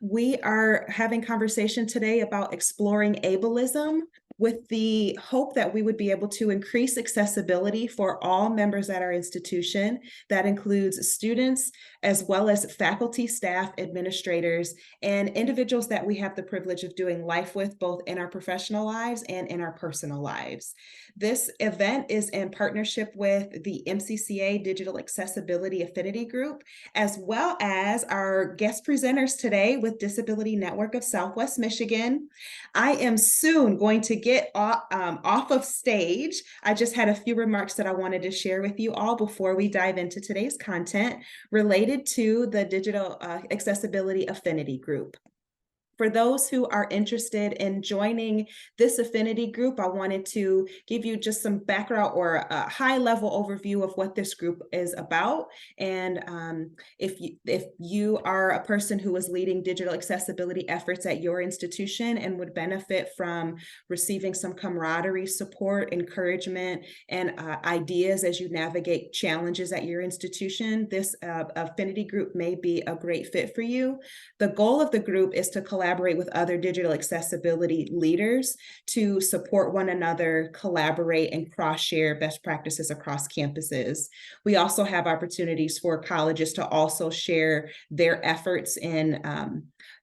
We are having conversation today about exploring ableism with the hope that we would be able to increase accessibility for all members at our institution. That includes students, as well as faculty, staff, administrators, and individuals that we have the privilege of doing life with, both in our professional lives and in our personal lives. This event is in partnership with the MCCA Digital Accessibility Affinity Group, as well as our guest presenters today with Disability Network of Southwest Michigan. I am soon going to get off of stage. I just had a few remarks that I wanted to share with you all before we dive into today's content related to the Digital Accessibility Affinity Group. For those who are interested in joining this affinity group, I wanted to give you just some background or a high-level overview of what this group is about. And if you are a person who is leading digital accessibility efforts at your institution and would benefit from receiving some camaraderie, support, encouragement, and ideas as you navigate challenges at your institution, this affinity group may be a great fit for you. The goal of the group is to collaborate with other digital accessibility leaders to support one another, collaborate, and cross-share best practices across campuses. We also have opportunities for colleges to also share their efforts in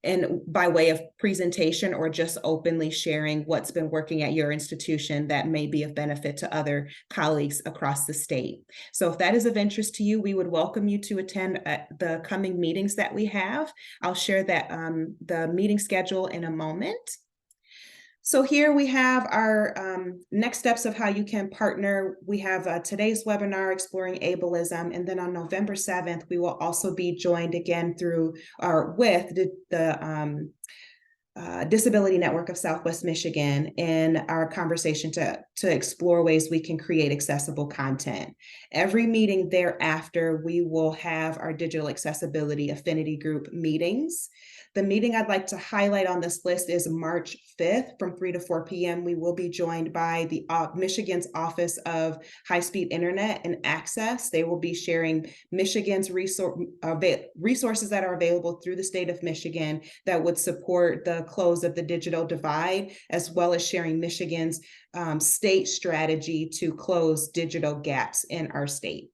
and by way of presentation or just openly sharing what's been working at your institution that may be of benefit to other colleagues across the state. So if that is of interest to you, we would welcome you to attend the coming meetings that we have. I'll share that the meeting schedule in a moment. So here we have our next steps of how you can partner. We have today's webinar, Exploring Ableism, and then on November 7th, we will also be joined again through or with the Disability Network of Southwest Michigan in our conversation to explore ways we can create accessible content. Every meeting thereafter, we will have our Digital Accessibility Affinity Group meetings. The meeting I'd like to highlight on this list is March 5th from 3 to 4 p.m. We will be joined by the Michigan's Office of High-Speed Internet and Access. They will be sharing Michigan's resources that are available through the state of Michigan that would support the close of the digital divide, as well as sharing Michigan's state strategy to close digital gaps in our state.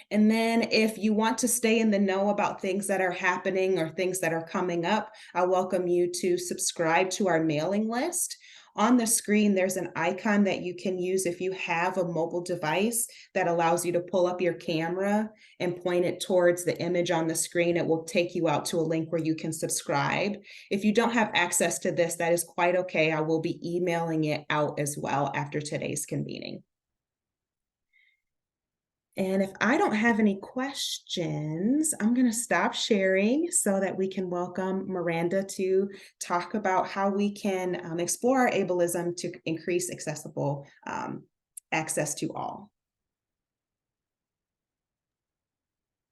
And then if you want to stay in the know about things that are happening or things that are coming up, I welcome you to subscribe to our mailing list. On the screen, there's an icon that you can use if you have a mobile device that allows you to pull up your camera and point it towards the image on the screen. It will take you out to a link where you can subscribe. If you don't have access to this, that is quite okay. I will be emailing it out as well after today's convening. And if I don't have any questions, I'm going to stop sharing so that we can welcome Miranda to talk about how we can explore our ableism to increase accessible access to all.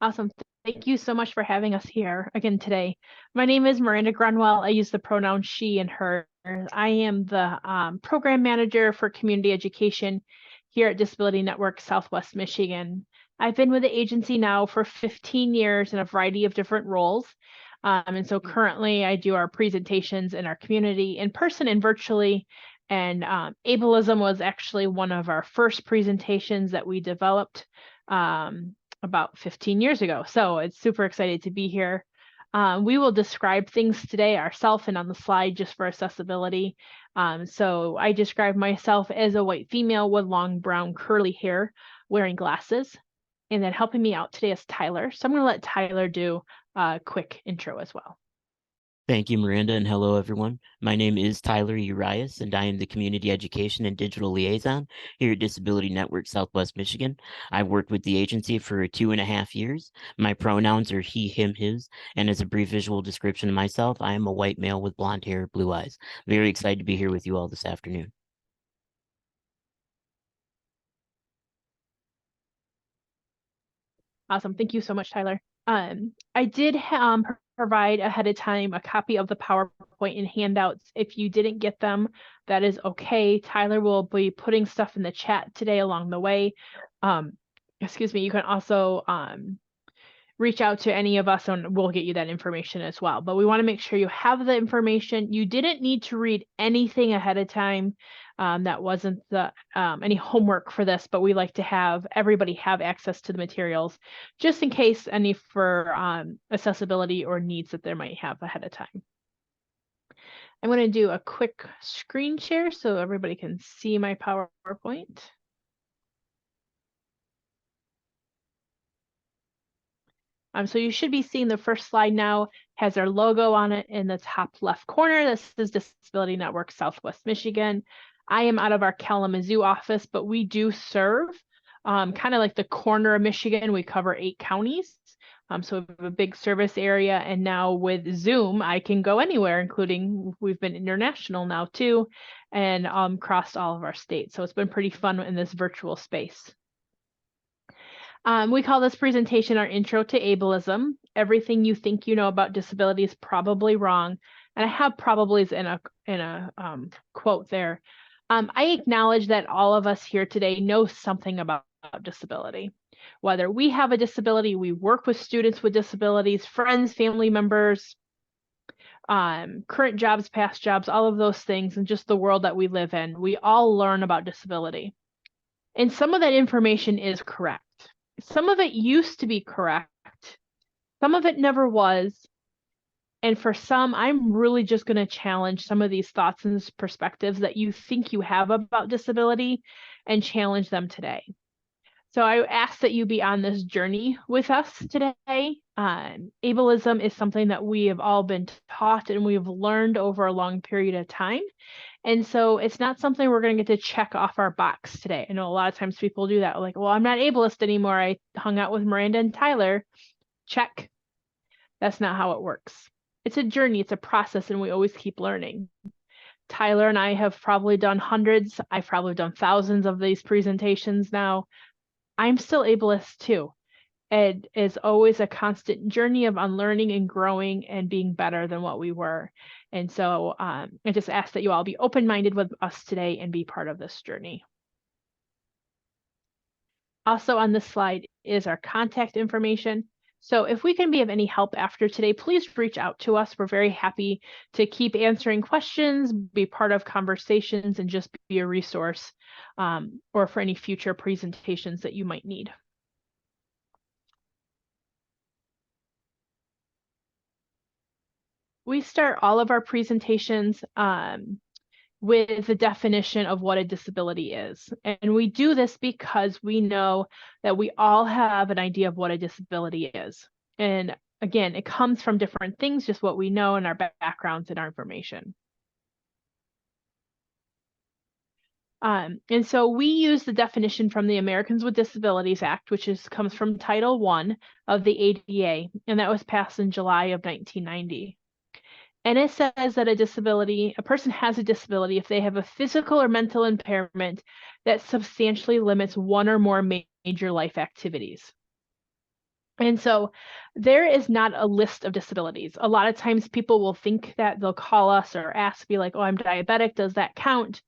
Awesome. Thank you so much for having us here again today. My name is Miranda Grunwell. I use the pronouns she and her. I am the program manager for community education here at Disability Network Southwest Michigan. I've been with the agency now for 15 years in a variety of different roles. And so currently I do our presentations in our community in person and virtually. And ableism was actually one of our first presentations that we developed about 15 years ago. So it's super excited to be here. We will describe things today ourselves and on the slide just for accessibility. So I describe myself as a white female with long brown curly hair wearing glasses. And then helping me out today is Tyler. So I'm going to let Tyler do a quick intro as well. Thank you, Miranda, and hello, everyone. My name is Tyler Urias, and I am the Community Education and Digital Liaison here at Disability Network Southwest Michigan. I've worked with the agency for 2.5 years. My pronouns are he, him, his, and as a brief visual description of myself, I am a white male with blonde hair, blue eyes. Very excited to be here with you all this afternoon. Awesome. Thank you so much, Tyler. I did provide ahead of time a copy of the PowerPoint and handouts. If you didn't get them, that is okay. Tyler will be putting stuff in the chat today along the way. Excuse me. You can also reach out to any of us and we'll get you that information as well. But we want to make sure you have the information. You didn't need to read anything ahead of time. That wasn't any homework for this, but we like to have everybody have access to the materials just in case any for accessibility or needs that they might have ahead of time. I'm going to do a quick screen share so everybody can see my PowerPoint. So you should be seeing the first slide now, has our logo on it in the top left corner. This is Disability Network Southwest Michigan. I am out of our Kalamazoo office, but we do serve kind of like the corner of Michigan. We cover 8 counties. So we have a big service area, and now with Zoom, I can go anywhere, including we've been international now too, and crossed all of our states. So it's been pretty fun in this virtual space. We call this presentation our intro to ableism. Everything you think you know about disability is probably wrong. And I have probablys in a quote there. I acknowledge that all of us here today know something about disability. Whether we have a disability, we work with students with disabilities, friends, family members, current jobs, past jobs, all of those things, and just the world that we live in. We all learn about disability. And some of that information is correct. Some of it used to be correct. Some of it never was. And for some, I'm really just going to challenge some of these thoughts and perspectives that you think you have about disability and challenge them today. So I ask that you be on this journey with us today. Ableism is something that we have all been taught and we've learned over a long period of time. And so it's not something we're going to get to check off our box today. I know a lot of times people do that. Like, well, I'm not ableist anymore. I hung out with Miranda and Tyler. Check. That's not how it works. It's a journey. It's a process, and we always keep learning. Tyler and I have probably done hundreds. I've probably done thousands of these presentations now. I'm still ableist too. It is always a constant journey of unlearning and growing and being better than what we were. And so I just ask that you all be open-minded with us today and be part of this journey. Also on this slide is our contact information. So if we can be of any help after today, please reach out to us. We're very happy to keep answering questions, be part of conversations, and just be a resource or for any future presentations that you might need. We start all of our presentations with the definition of what a disability is. And we do this because we know that we all have an idea of what a disability is. And again, it comes from different things, just what we know in our backgrounds and our information. And so we use the definition from the Americans with Disabilities Act, which comes from Title I of the ADA, and that was passed in July of 1990. And it says that a person has a disability if they have a physical or mental impairment that substantially limits one or more major life activities. And so there is not a list of disabilities. A lot of times people will think that they'll call us or ask, be like, oh, I'm diabetic, does that count?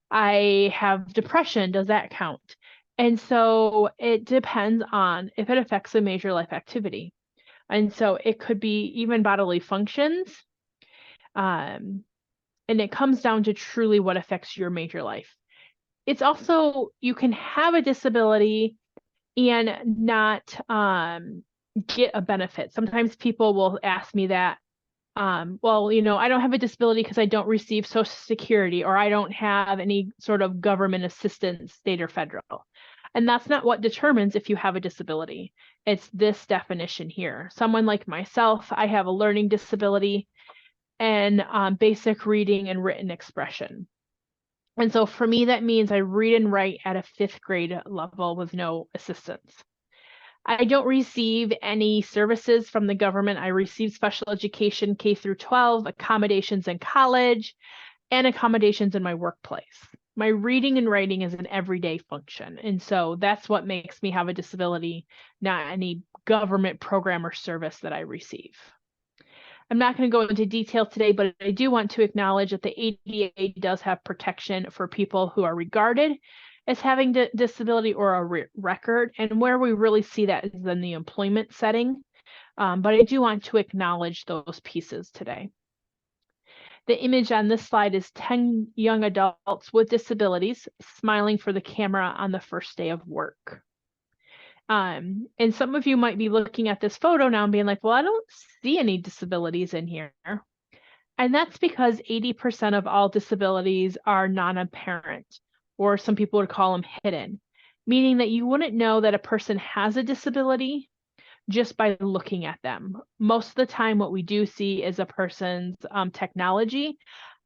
I have depression, does that count? And so it depends on if it affects a major life activity. And so it could be even bodily functions. And it comes down to truly what affects your major life. It's also, you can have a disability and not get a benefit. Sometimes people will ask me that, well, you know, I don't have a disability because I don't receive Social Security, or I don't have any sort of government assistance, state or federal. And that's not what determines if you have a disability. It's this definition here. Someone like myself, I have a learning disability and basic reading and written expression. And so for me, that means I read and write at a 5th grade level with no assistance. I don't receive any services from the government. I receive special education K through 12, accommodations in college, and accommodations in my workplace. My reading and writing is an everyday function. And so that's what makes me have a disability, not any government program or service that I receive. I'm not going to go into detail today, but I do want to acknowledge that the ADA does have protection for people who are regarded as having disability or a record. And where we really see that is in the employment setting. But I do want to acknowledge those pieces today. The image on this slide is 10 young adults with disabilities smiling for the camera on the first day of work. And some of you might be looking at this photo now and being like, well, I don't see any disabilities in here. And that's because 80% of all disabilities are non-apparent, or some people would call them hidden, meaning that you wouldn't know that a person has a disability just by looking at them. Most of the time, what we do see is a person's technology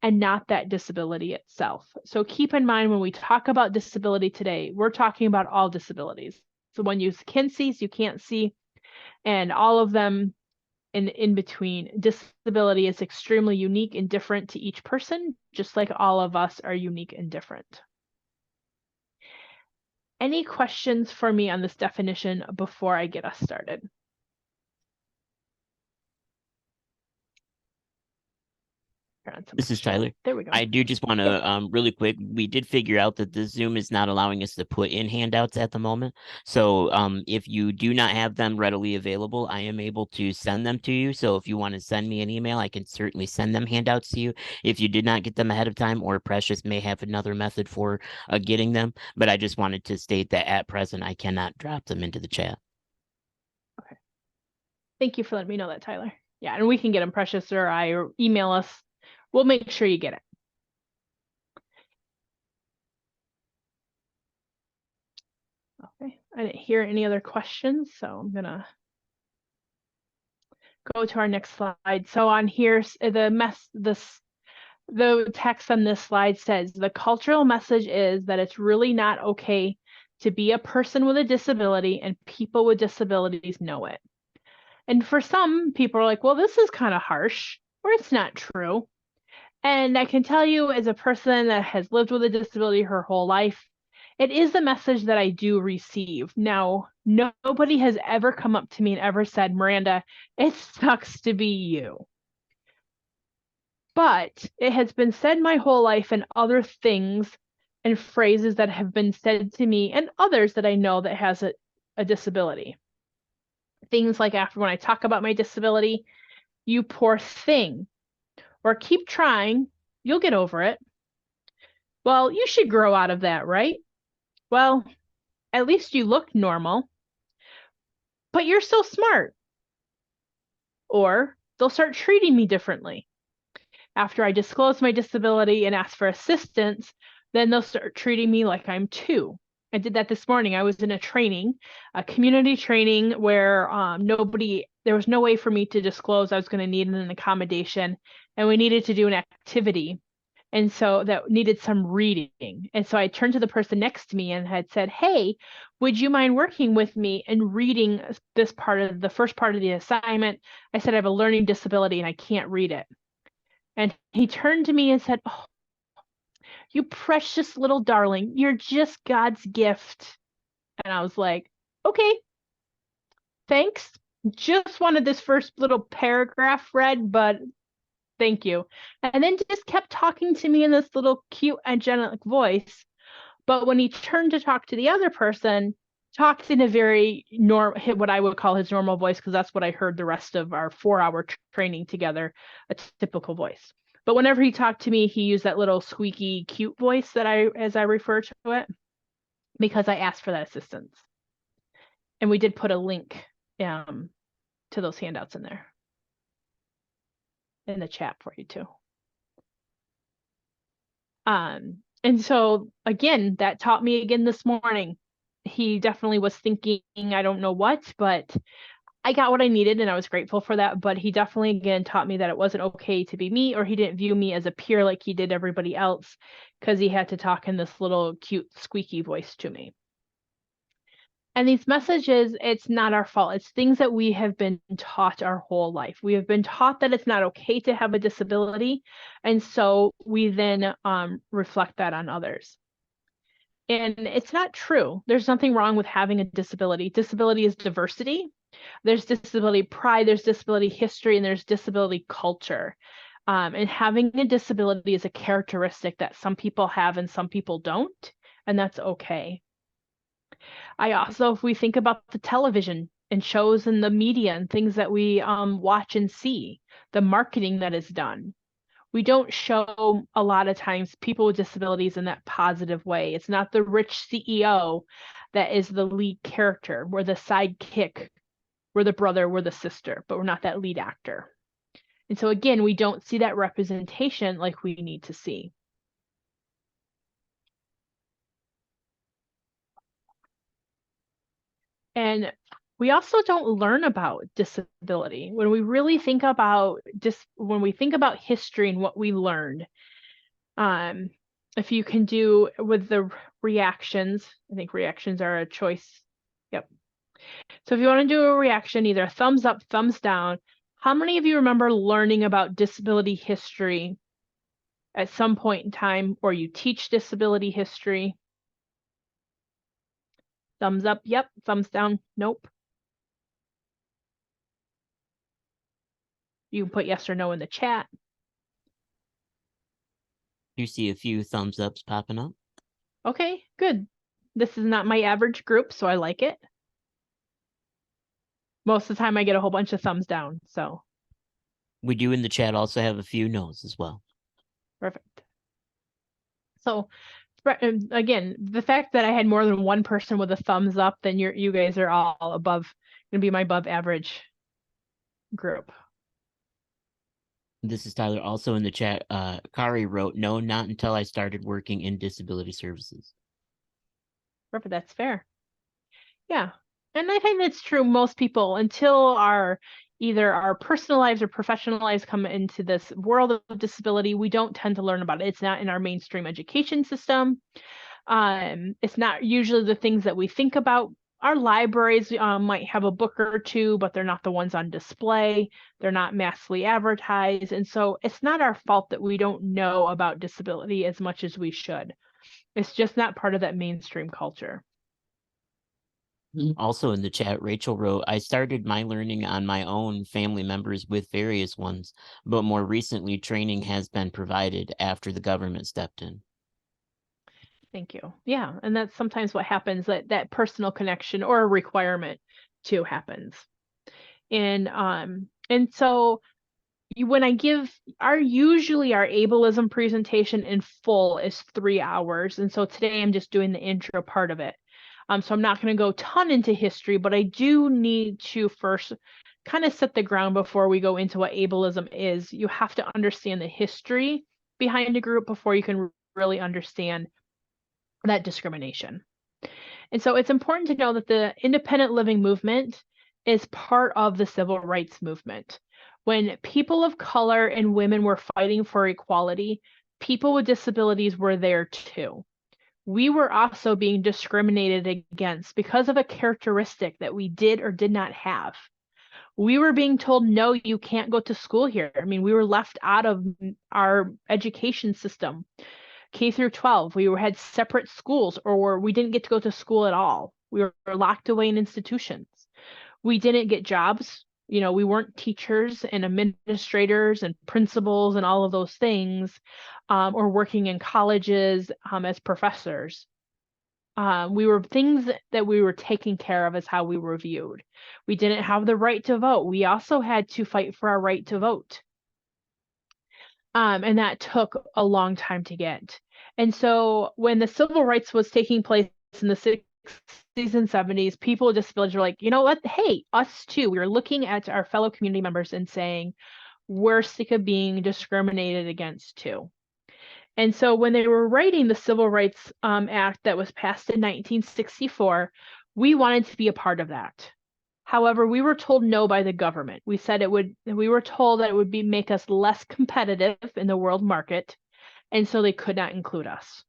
and not that disability itself. So keep in mind, when we talk about disability today, we're talking about all disabilities. So when you can see, so you can't see, and all of them in between. Disability is extremely unique and different to each person, just like all of us are unique and different. Any questions for me on this definition before I get us started? This is Tyler. There we go. I do just want to really quick. We did figure out that the Zoom is not allowing us to put in handouts at the moment. So if you do not have them readily available, I am able to send them to you. So if you want to send me an email, I can certainly send them handouts to you. If you did not get them ahead of time, or Precious may have another method for getting them. But I just wanted to state that at present, I cannot drop them into the chat. Okay. Thank you for letting me know that, Tyler. Yeah, and we can get them, Precious or I, or email us. We'll make sure you get it. Okay, I didn't hear any other questions, so I'm gonna go to our next slide. So on here, the text on this slide says, the cultural message is that it's really not okay to be a person with a disability, and people with disabilities know it. And for some people are like, well, this is kind of harsh, or it's not true. And I can tell you, as a person that has lived with a disability her whole life, it is the message that I do receive. Now, nobody has ever come up to me and ever said, Miranda, it sucks to be you. But it has been said my whole life, and other things and phrases that have been said to me and others that I know that has a disability. Things like, after when I talk about my disability, you poor thing, or keep trying, you'll get over it. Well, you should grow out of that, right? Well, at least you look normal, but you're so smart. Or they'll start treating me differently. After I disclose my disability and ask for assistance, then they'll start treating me like I'm two. I did that this morning. I was in a community training, where there was no way for me to disclose I was going to need an accommodation, and we needed to do an activity. And so that needed some reading. And so I turned to the person next to me and had said, hey, would you mind working with me and reading this part of the first part of the assignment? I said, I have a learning disability and I can't read it. And he turned to me and said, oh, you precious little darling, you're just God's gift. And I was like, okay, thanks. Just wanted this first little paragraph read, but thank you. And then just kept talking to me in this little cute angelic voice. But when he turned to talk to the other person, talked in a very what I would call his normal voice, because that's what I heard the rest of our 4-hour training together, a typical voice. But whenever he talked to me, he used that little squeaky, cute voice as I refer to it, because I asked for that assistance. And we did put a link to those handouts in there, in the chat for you too. And so again, that taught me again this morning. He definitely was thinking, I don't know what, but I got what I needed, and I was grateful for that. But he definitely again taught me that it wasn't okay to be me, or he didn't view me as a peer like he did everybody else, because he had to talk in this little cute squeaky voice to me. And these messages, it's not our fault. It's things that we have been taught our whole life. We have been taught that it's not okay to have a disability. And so we then reflect that on others. And it's not true. There's nothing wrong with having a disability. Disability is diversity. There's disability pride, there's disability history, and there's disability culture. And having a disability is a characteristic that some people have and some people don't. and that's okay. I also, if we think about the television and shows and the media and things that we watch and see, the marketing that is done, we don't show a lot of times people with disabilities in that positive way. It's not the rich CEO that is the lead character. We're the sidekick, we're the brother, we're the sister, but we're not that lead actor. And so again, we don't see that representation like we need to see. And we also don't learn about disability. When we really think about when we think about history and what we learned, if you can do with the reactions, I think reactions are a choice. Yep. So if you want to do a reaction, either a thumbs up, thumbs down, how many of you remember learning about disability history at some point in time, or you teach disability history? Thumbs up, yep. Thumbs down, nope. You can put yes or no in the chat. You see a few thumbs ups popping up. Okay, good. This is not my average group, so I like it. Most of the time I get a whole bunch of thumbs down, so. We do in the chat also have a few no's as well. Perfect. So again, the fact that I had more than one person with a thumbs up, then you guys are all above, gonna be my above average group. This is Tyler. Also in the chat, Kari wrote, no, not until I started working in disability services. Perfect, that's fair. Yeah, and I think that's true. Most people, until either our personal lives or professional lives come into this world of disability, we don't tend to learn about it. It's not in our mainstream education system. It's not usually the things that we think about. Our libraries might have a book or two, but they're not the ones on display. They're not massively advertised. And so it's not our fault that we don't know about disability as much as we should. It's just not part of that mainstream culture. Also in the chat, Rachel wrote, I started my learning on my own, family members with various ones, but more recently training has been provided after the government stepped in. Thank you. Yeah, and that's sometimes what happens, that personal connection or a requirement too happens. And so when I give usually our ableism presentation in full is 3 hours. And so today I'm just doing the intro part of it. So I'm not going to go ton into history, but I do need to first kind of set the ground before we go into what ableism is. You have to understand the history behind a group before you can really understand that discrimination. And so it's important to know that the independent living movement is part of the civil rights movement. When people of color and women were fighting for equality, people with disabilities were there too. We were also being discriminated against because of a characteristic that we did or did not have. We were being told, no, you can't go to school here. I mean, we were left out of our education system. K through 12, we had separate schools, or we didn't get to go to school at all. We were locked away in institutions. We didn't get jobs. You know, we weren't teachers and administrators and principals and all of those things, or working in colleges as professors. We were things that we were taken care of as how we were viewed. We didn't have the right to vote. We also had to fight for our right to vote. And that took a long time to get. And so when the civil rights was taking place in the 60s and 70s, people with disabilities were like, you know what? Hey, us too. We were looking at our fellow community members and saying, we're sick of being discriminated against too. And so when they were writing the Civil Rights Act that was passed in 1964, we wanted to be a part of that. However, we were told no by the government. We were told that it would make us less competitive in the world market, and so they could not include us.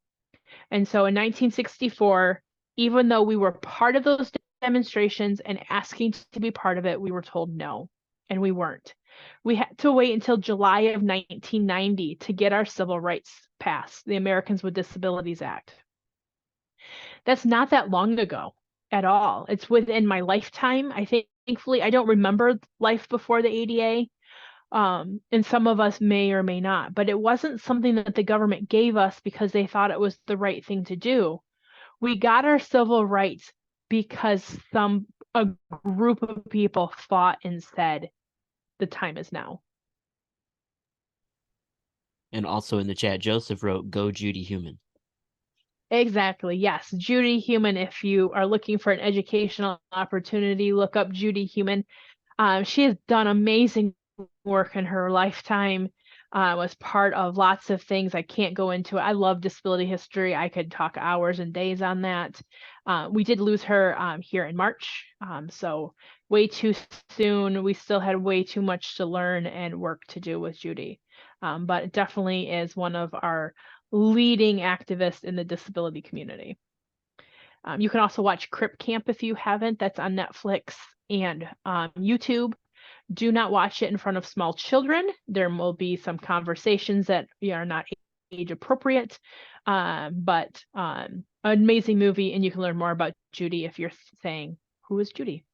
And so in 1964, even though we were part of those demonstrations and asking to be part of it, we were told no, and we weren't. We had to wait until July of 1990 to get our civil rights passed, the Americans with Disabilities Act. That's not that long ago at all. It's within my lifetime. Thankfully, I don't remember life before the ADA. And some of us may or may not, but it wasn't something that the government gave us because they thought it was the right thing to do. We got our civil rights because a group of people fought and said, the time is now. And also in the chat, Joseph wrote, "Go Judy Human." Exactly. Yes. Judy Human. If you are looking for an educational opportunity, look up Judy Human. She has done amazing work in her lifetime, was part of lots of things. I can't go into it. I love disability history. I could talk hours and days on that. We did lose her here in March. So way too soon. We still had way too much to learn and work to do with Judy. But it definitely is one of our leading activists in the disability community. You can also watch Crip Camp if you haven't. That's on Netflix and YouTube. Do not watch it in front of small children. There will be some conversations that are not age appropriate, but an amazing movie, and you can learn more about Judy if you're saying, who is Judy?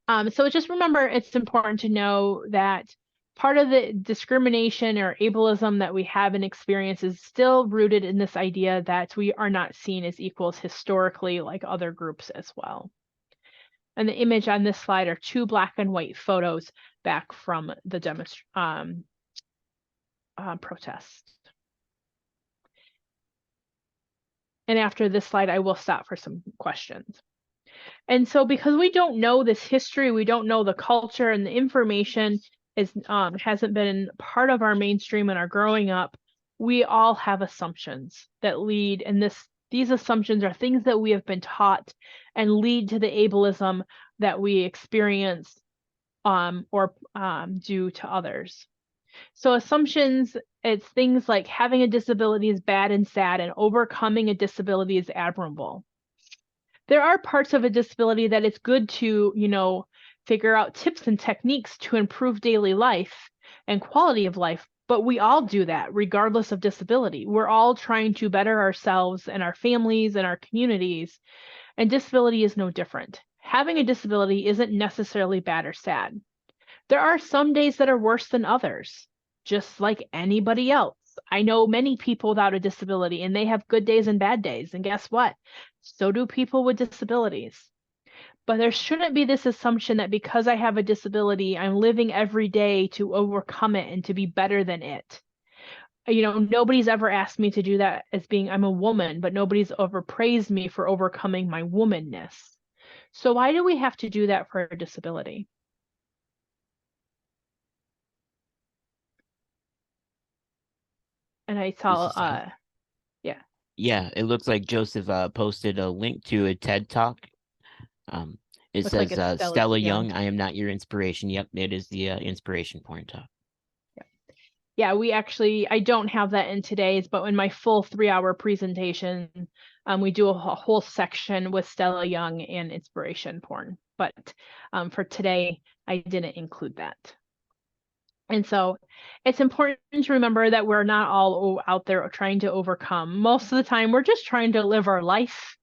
So just remember, it's important to know that part of the discrimination or ableism that we have and experience is still rooted in this idea that we are not seen as equals historically like other groups as well. And the image on this slide are 2 black and white photos back from the protest. And after this slide, I will stop for some questions. And so because we don't know this history, we don't know the culture, and the information hasn't been part of our mainstream and our growing up, we all have assumptions that lead, and these assumptions are things that we have been taught and lead to the ableism that we experience or do to others. So assumptions, it's things like having a disability is bad and sad, and overcoming a disability is admirable. There are parts of a disability that it's good to, figure out tips and techniques to improve daily life and quality of life. But we all do that regardless of disability. We're all trying to better ourselves and our families and our communities, and disability is no different. Having a disability isn't necessarily bad or sad. There are some days that are worse than others, just like anybody else. I know many people without a disability, and they have good days and bad days. And guess what? So do people with disabilities. But there shouldn't be this assumption that because I have a disability, I'm living every day to overcome it and to be better than it. Nobody's ever asked me to do that as being I'm a woman, but nobody's ever praised me for overcoming my womanness. So why do we have to do that for a disability? And I saw, yeah. Yeah, it looks like Joseph posted a link to a TED Talk. It Looks like says it's Stella Young. Young, I am not your inspiration. Yep, it is the inspiration porn talk. Yeah, I don't have that in today's, but in my full 3-hour presentation, we do a whole section with Stella Young and inspiration porn. But for today, I didn't include that. And so it's important to remember that we're not all out there trying to overcome. Most of the time, we're just trying to live our life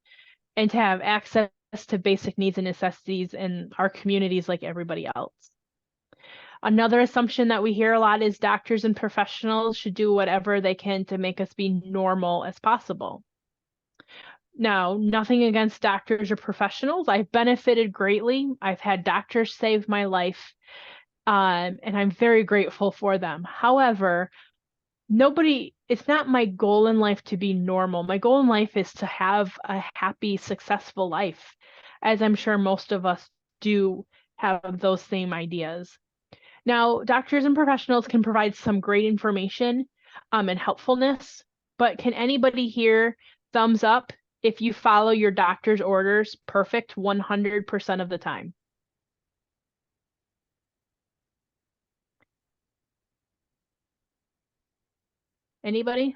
and to have access to basic needs and necessities in our communities like everybody else. Another assumption that we hear a lot is doctors and professionals should do whatever they can to make us be normal as possible. Now, nothing against doctors or professionals. I've benefited greatly. I've had doctors save my life, and I'm very grateful for them. However, it's not my goal in life to be normal. My goal in life is to have a happy, successful life, as I'm sure most of us do have those same ideas. Now, doctors and professionals can provide some great information and helpfulness, but can anybody here thumbs up if you follow your doctor's orders perfect 100% of the time? Anybody?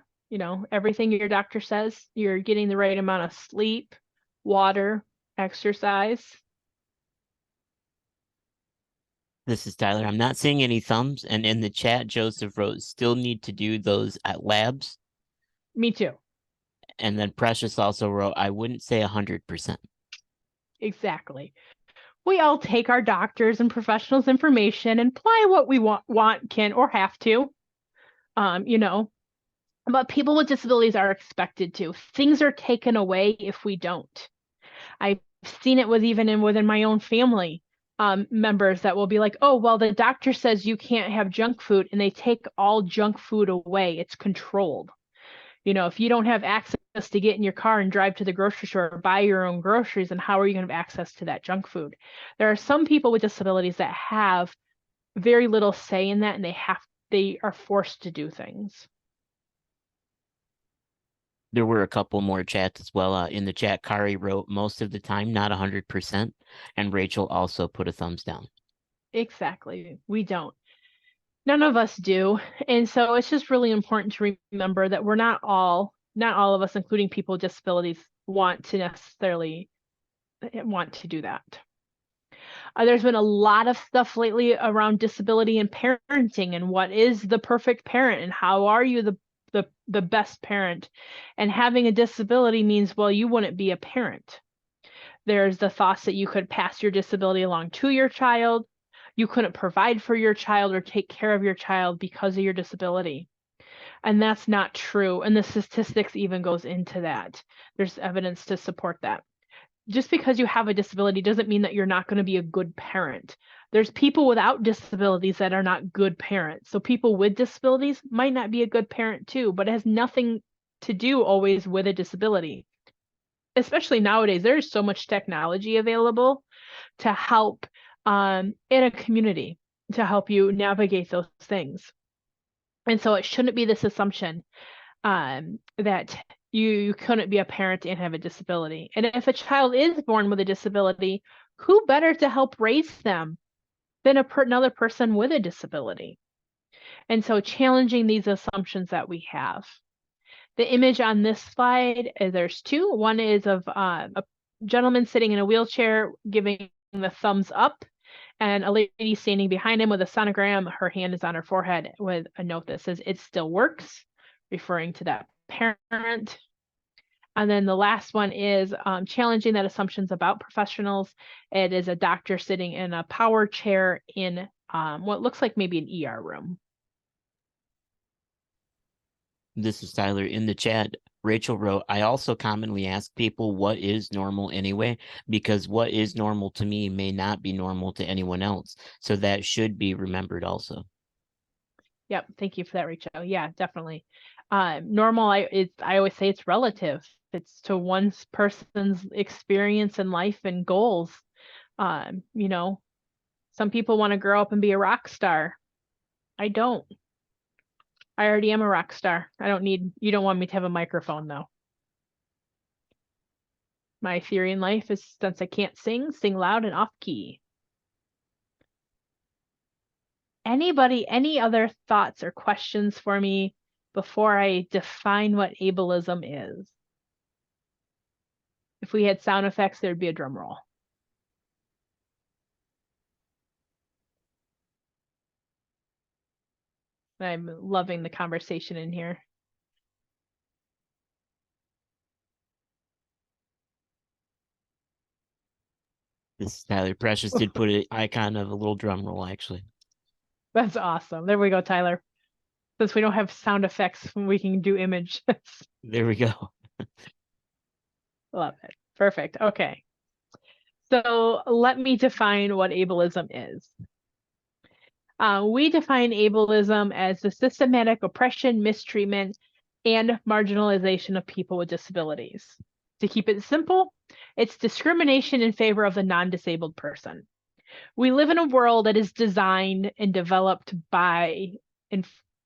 Everything your doctor says, you're getting the right amount of sleep, water, exercise. This is Tyler. I'm not seeing any thumbs. And in the chat, Joseph wrote, still need to do those at labs. Me too. And then Precious also wrote, I wouldn't say 100%. Exactly. We all take our doctors and professionals' information and apply what we want, can, or have to. But people with disabilities are expected to. Things are taken away if we don't. I've seen it within my own family, members that will be like, oh, well, the doctor says you can't have junk food, and they take all junk food away. It's controlled. If you don't have access to get in your car and drive to the grocery store or buy your own groceries, then how are you going to have access to that junk food? There are some people with disabilities that have very little say in that, and they are forced to do things. There were a couple more chats as well. In the chat, Kari wrote most of the time, not 100%. And Rachel also put a thumbs down. Exactly. We don't. None of us do. And so it's just really important to remember that we're not all of us, including people with disabilities, want to do that. There's been a lot of stuff lately around disability and parenting and what is the perfect parent and how are you the best parent. And having a disability means, well, you wouldn't be a parent. There's the thoughts that you could pass your disability along to your child. You couldn't provide for your child or take care of your child because of your disability. And that's not true. And the statistics even goes into that. There's evidence to support that. Just because you have a disability doesn't mean that you're not going to be a good parent. There's people without disabilities that are not good parents. So people with disabilities might not be a good parent too, but it has nothing to do always with a disability. Especially nowadays, there's so much technology available to help in a community to help you navigate those things. And so it shouldn't be this assumption that you couldn't be a parent and have a disability. And if a child is born with a disability, who better to help raise them than another person with a disability? And so challenging these assumptions that we have. The image on this slide, there's two. One is of a gentleman sitting in a wheelchair giving the thumbs up, and a lady standing behind him with a sonogram. Her hand is on her forehead with a note that says, "It still works," referring to that parent. And then the last one is challenging that assumptions about professionals. It is a doctor sitting in a power chair in what looks like maybe an ER room. This is Tyler. In the chat, Rachel wrote, I also commonly ask people what is normal anyway, because what is normal to me may not be normal to anyone else. So that should be remembered also. Yep. Thank you for that, Rachel. Yeah, definitely. Normal, I always say it's relative. It's to one person's experience in life and goals. Some people want to grow up and be a rock star. I don't. I already am a rock star. You don't want me to have a microphone though. My theory in life is, since I can't sing loud and off key. Anybody, any other thoughts or questions for me before I define what ableism is? If we had sound effects, there'd be a drum roll. I'm loving the conversation in here. This is Tyler. Precious did put an icon of a little drum roll, actually. That's awesome. There we go, Tyler. Since we don't have sound effects, we can do image. There we go. Love it. Perfect. Okay. So let me define what ableism is. We define ableism as the systematic oppression, mistreatment, and marginalization of people with disabilities. To keep it simple, it's discrimination in favor of the non-disabled person. We live in a world that is designed and developed by and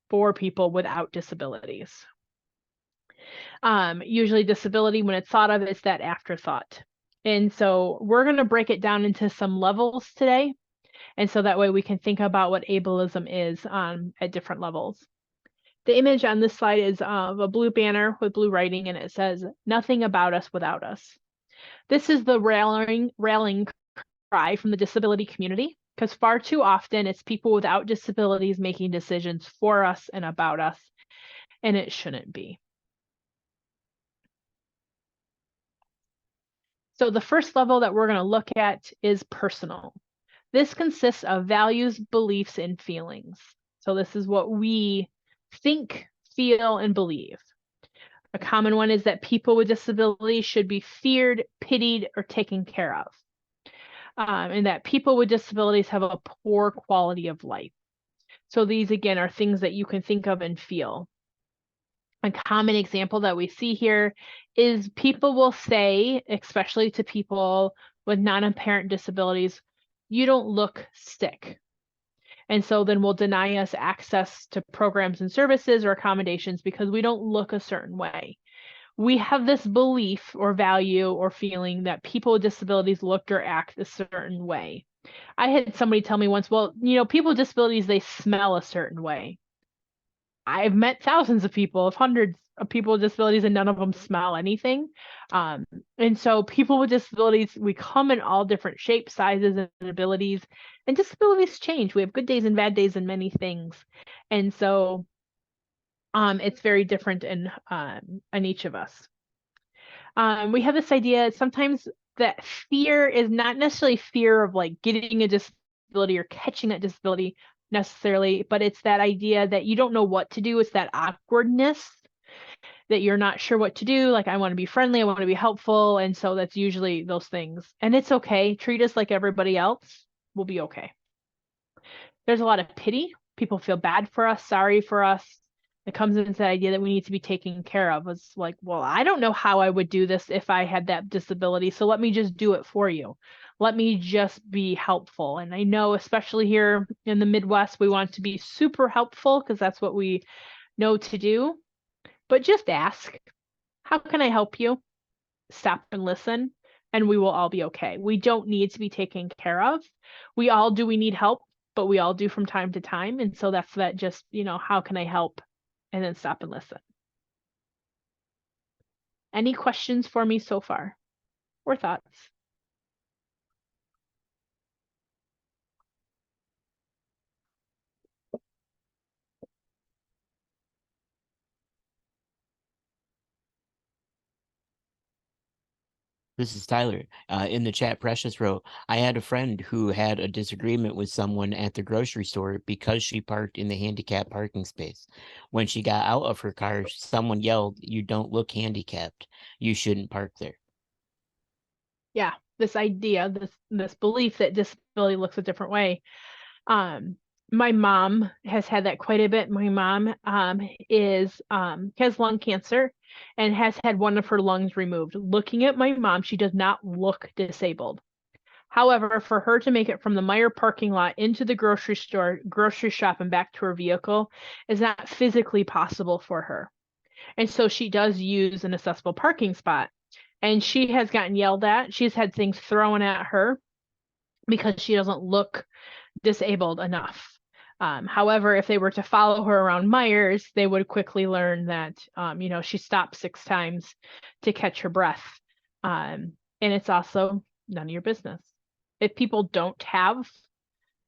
for people without disabilities. Usually disability, when it's thought of, is that afterthought. And so we're going to break it down into some levels today. And so that way we can think about what ableism is at different levels. The image on this slide is of a blue banner with blue writing, and it says, "Nothing about us without us." This is the rallying cry from the disability community, because far too often it's people without disabilities making decisions for us and about us, and it shouldn't be. So the first level that we're going to look at is personal. This consists of values, beliefs, and feelings. So this is what we think, feel, and believe. A common one is that people with disabilities should be feared, pitied, or taken care of. And that people with disabilities have a poor quality of life. So these, again, are things that you can think of and feel. A common example that we see here is people will say, especially to people with non-apparent disabilities, "You don't look sick." And so then will deny us access to programs and services or accommodations because we don't look a certain way. We have this belief or value or feeling that people with disabilities look or act a certain way. I had somebody tell me once, well, people with disabilities, they smell a certain way. I've met thousands of people, hundreds of people with disabilities, and none of them smell anything. And so people with disabilities, we come in all different shapes, sizes, and abilities, and disabilities change. We have good days and bad days and many things. And so it's very different in each of us. We have this idea sometimes that fear is not necessarily fear of like getting a disability or catching that disability necessarily, but it's that idea that you don't know what to do. It's that awkwardness that you're not sure what to do. Like, I want to be friendly, I want to be helpful. And so that's usually those things. And it's okay. Treat us like everybody else. We'll be okay. There's a lot of pity. People feel bad for us, sorry for us. It comes into the idea that we need to be taken care of. It's like, well, I don't know how I would do this if I had that disability, so let me just do it for you. Let me just be helpful. And I know, especially here in the Midwest, we want to be super helpful because that's what we know to do. But just ask, how can I help you? Stop and listen, and we will all be okay. We don't need to be taken care of. We need help, but we all do from time to time. And so that's that just, how can I help? And then stop and listen. Any questions for me so far or thoughts? This is Tyler. In the chat, Precious wrote, I had a friend who had a disagreement with someone at the grocery store because she parked in the handicapped parking space. When she got out of her car, someone yelled, "You don't look handicapped. You shouldn't park there." Yeah, this idea, this belief that disability looks a different way. My mom has had that quite a bit. My mom has lung cancer and has had one of her lungs removed. Looking at my mom, she does not look disabled. However, for her to make it from the Meijer parking lot into the grocery store, grocery shop, and back to her vehicle is not physically possible for her. And so she does use an accessible parking spot. And she has gotten yelled at. She's had things thrown at her because she doesn't look disabled enough. However, if they were to follow her around Meijer's, they would quickly learn that, she stopped 6 times to catch her breath. And it's also none of your business. If people don't have,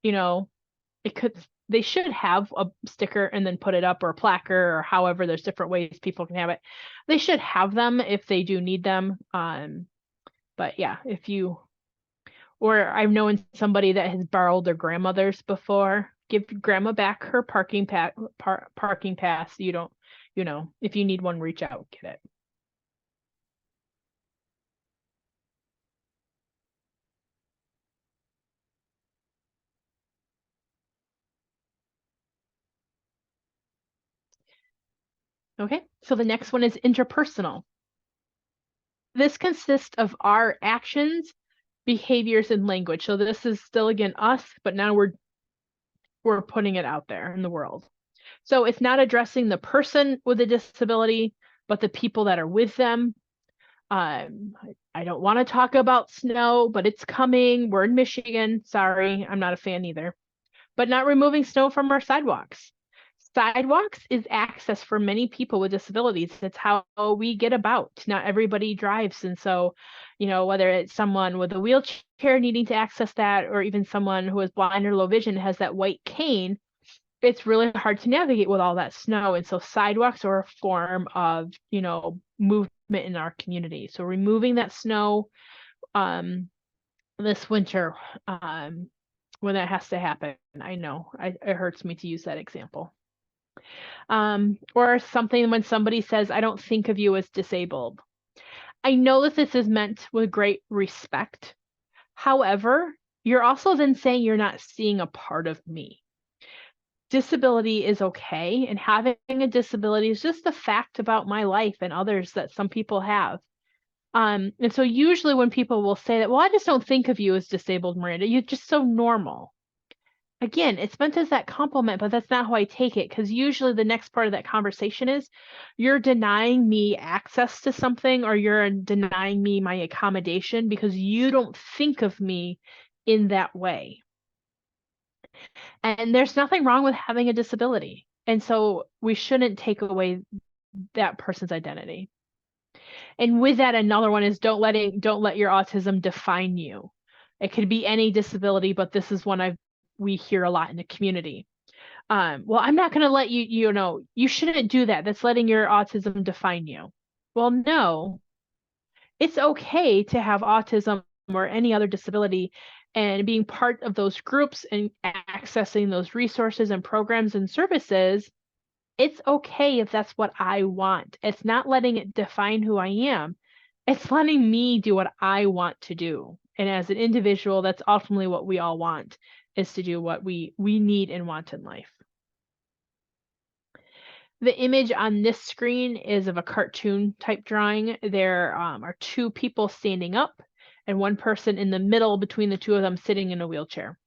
they should have a sticker and then put it up, or a placard, or however, there's different ways people can have it. They should have them if they do need them. But yeah, or I've known somebody that has borrowed their grandmother's before. Give grandma back her parking pass. You don't, if you need one, reach out, get it. Okay, so the next one is interpersonal. This consists of our actions, behaviors, and language. So this is still, again, us, but now we're putting it out there in the world. So it's not addressing the person with a disability, but the people that are with them. I don't want to talk about snow, but it's coming. We're in Michigan. Sorry, I'm not a fan either. But not removing snow from our sidewalks. Sidewalks is access for many people with disabilities. It's how we get about. Not everybody drives. And so, whether it's someone with a wheelchair needing to access that, or even someone who is blind or low vision has that white cane, it's really hard to navigate with all that snow. And so sidewalks are a form of, movement in our community. So removing that snow this winter, when that has to happen. I know it hurts me to use that example. Or something when somebody says, I don't think of you as disabled. I know that this is meant with great respect. However, you're also then saying you're not seeing a part of me. Disability is okay, and having a disability is just a fact about my life and others that some people have. And so usually when people will say that, well, I just don't think of you as disabled, Miranda, you're just so normal. Again, it's meant as that compliment, but that's not how I take it, because usually the next part of that conversation is you're denying me access to something, or you're denying me my accommodation because you don't think of me in that way. And there's nothing wrong with having a disability. And so we shouldn't take away that person's identity. And with that, another one is don't let your autism define you. It could be any disability, but this is one we hear a lot in the community. Well, I'm not going to let you shouldn't do that. That's letting your autism define you. Well, no, it's okay to have autism or any other disability, and being part of those groups and accessing those resources and programs and services. It's okay if that's what I want. It's not letting it define who I am. It's letting me do what I want to do. And as an individual, that's ultimately what we all want, is to do what we need and want in life. The image on this screen is of a cartoon type drawing. There are two people standing up and one person in the middle between the two of them sitting in a wheelchair.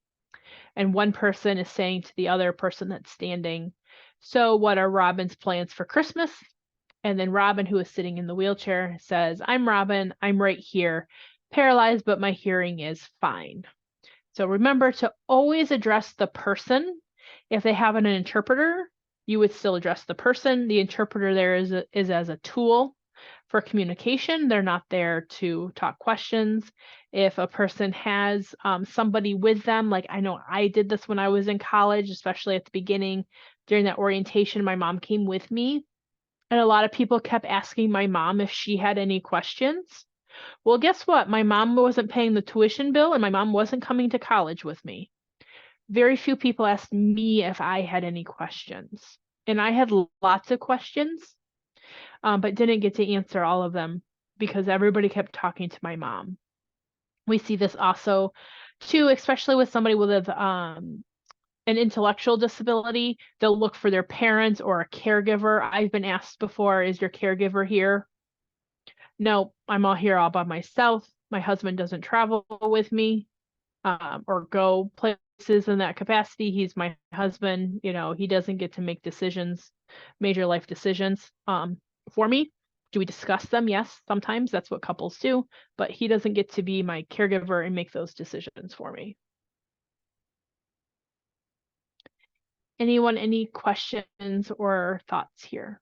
And one person is saying to the other person that's standing, so what are Robin's plans for Christmas? And then Robin, who is sitting in the wheelchair, says, I'm Robin, I'm right here, paralyzed, but my hearing is fine. So remember to always address the person. If they have an interpreter, you would still address the person. The interpreter there is as a tool for communication. They're not there to talk questions. If a person has somebody with them, like I know I did this when I was in college, especially at the beginning during that orientation, my mom came with me. And a lot of people kept asking my mom if she had any questions. Well, guess what? My mom wasn't paying the tuition bill and my mom wasn't coming to college with me. Very few people asked me if I had any questions. And I had lots of questions, but didn't get to answer all of them because everybody kept talking to my mom. We see this also too, especially with somebody with an intellectual disability. They'll look for their parents or a caregiver. I've been asked before, is your caregiver here? No, I'm all here all by myself. My husband doesn't travel with me or go places in that capacity. He's my husband. He doesn't get to make decisions, major life decisions for me. Do we discuss them? Yes, sometimes that's what couples do, but he doesn't get to be my caregiver and make those decisions for me. Anyone, any questions or thoughts here?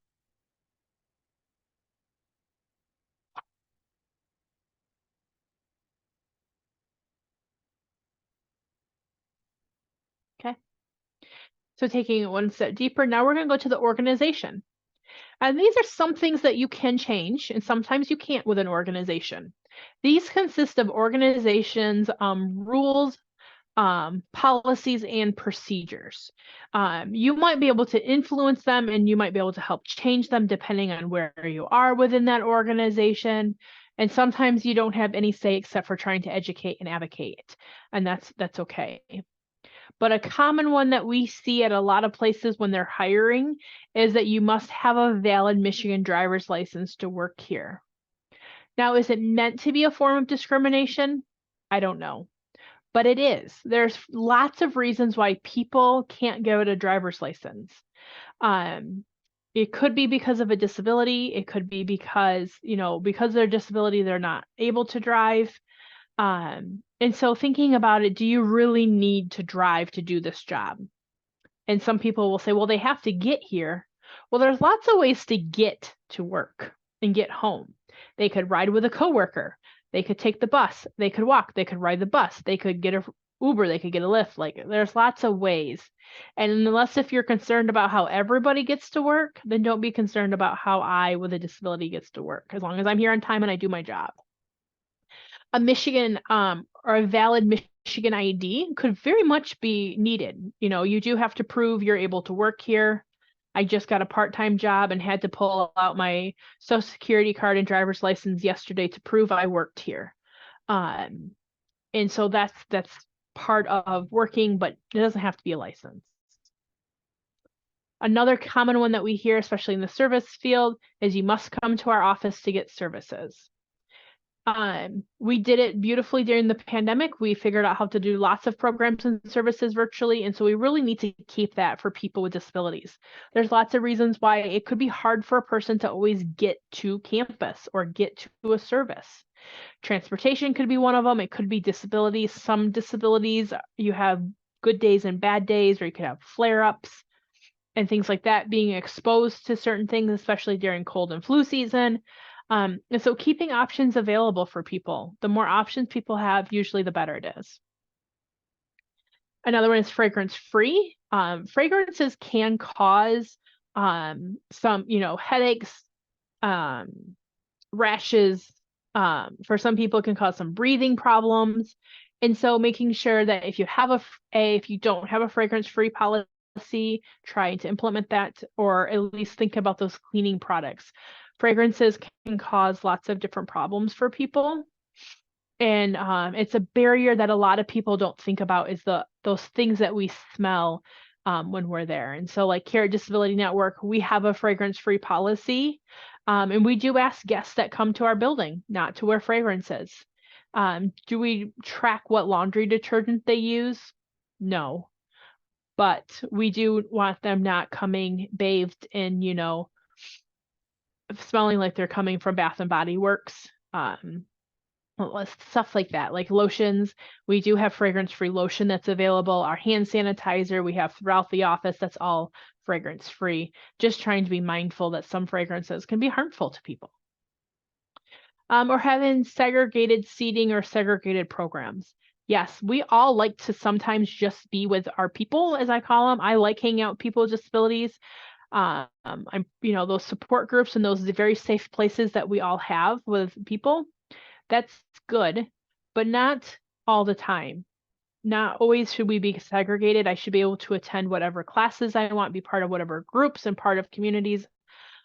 Okay. So taking it one step deeper, now we're going to go to the organization. And these are some things that you can change, and sometimes you can't with an organization. These consist of organizations, rules, policies, and procedures. You might be able to influence them and you might be able to help change them depending on where you are within that organization. And sometimes you don't have any say except for trying to educate and advocate, and that's okay. But a common one that we see at a lot of places when they're hiring is that you must have a valid Michigan driver's license to work here. Now, is it meant to be a form of discrimination? I don't know, but it is. There's lots of reasons why people can't get a driver's license. It could be because of a disability. It could be because, because of their disability, they're not able to drive. And so thinking about it, do you really need to drive to do this job? And some people will say, well, they have to get here. Well, there's lots of ways to get to work and get home. They could ride with a coworker. They could take the bus. They could walk. They could ride the bus. They could get a Uber. They could get a Lyft. Like there's lots of ways. And unless if you're concerned about how everybody gets to work, then don't be concerned about how I with a disability gets to work. As long as I'm here on time and I do my job. A Michigan or a valid Michigan ID could very much be needed. You do have to prove you're able to work here. I just got a part-time job and had to pull out my social security card and driver's license yesterday to prove I worked here. And so that's part of working, but it doesn't have to be a license. Another common one that we hear, especially in the service field, is you must come to our office to get services. We did it beautifully during the pandemic. We figured out how to do lots of programs and services virtually. And so we really need to keep that for people with disabilities. There's lots of reasons why it could be hard for a person to always get to campus or get to a service. Transportation could be one of them. It could be disabilities. Some disabilities, you have good days and bad days, or you could have flare-ups and things like that, being exposed to certain things, especially during cold and flu season. And so keeping options available for people, the more options people have, usually the better it is. Another one is fragrance free. Fragrances can cause some, headaches, rashes. For some people, it can cause some breathing problems. And so making sure that if you have if you don't have a fragrance free policy, trying to implement that, or at least think about those cleaning products. Fragrances can cause lots of different problems for people. And it's a barrier that a lot of people don't think about, is those things that we smell when we're there. And so like here at Disability Network, we have a fragrance-free policy. And we do ask guests that come to our building not to wear fragrances. Do we track what laundry detergent they use? No. But we do want them not coming bathed in, smelling like they're coming from Bath and Body Works. Stuff like that, like lotions. We do have fragrance-free lotion that's available. Our hand sanitizer we have throughout the office, that's all fragrance-free. Just trying to be mindful that some fragrances can be harmful to people. Or having segregated seating or segregated programs. Yes, we all like to sometimes just be with our people, as I call them. I like hanging out with people with disabilities. I'm, those support groups and those very safe places that we all have with people. That's good, but not all the time. Not always should we be segregated. I should be able to attend whatever classes I want, be part of whatever groups and part of communities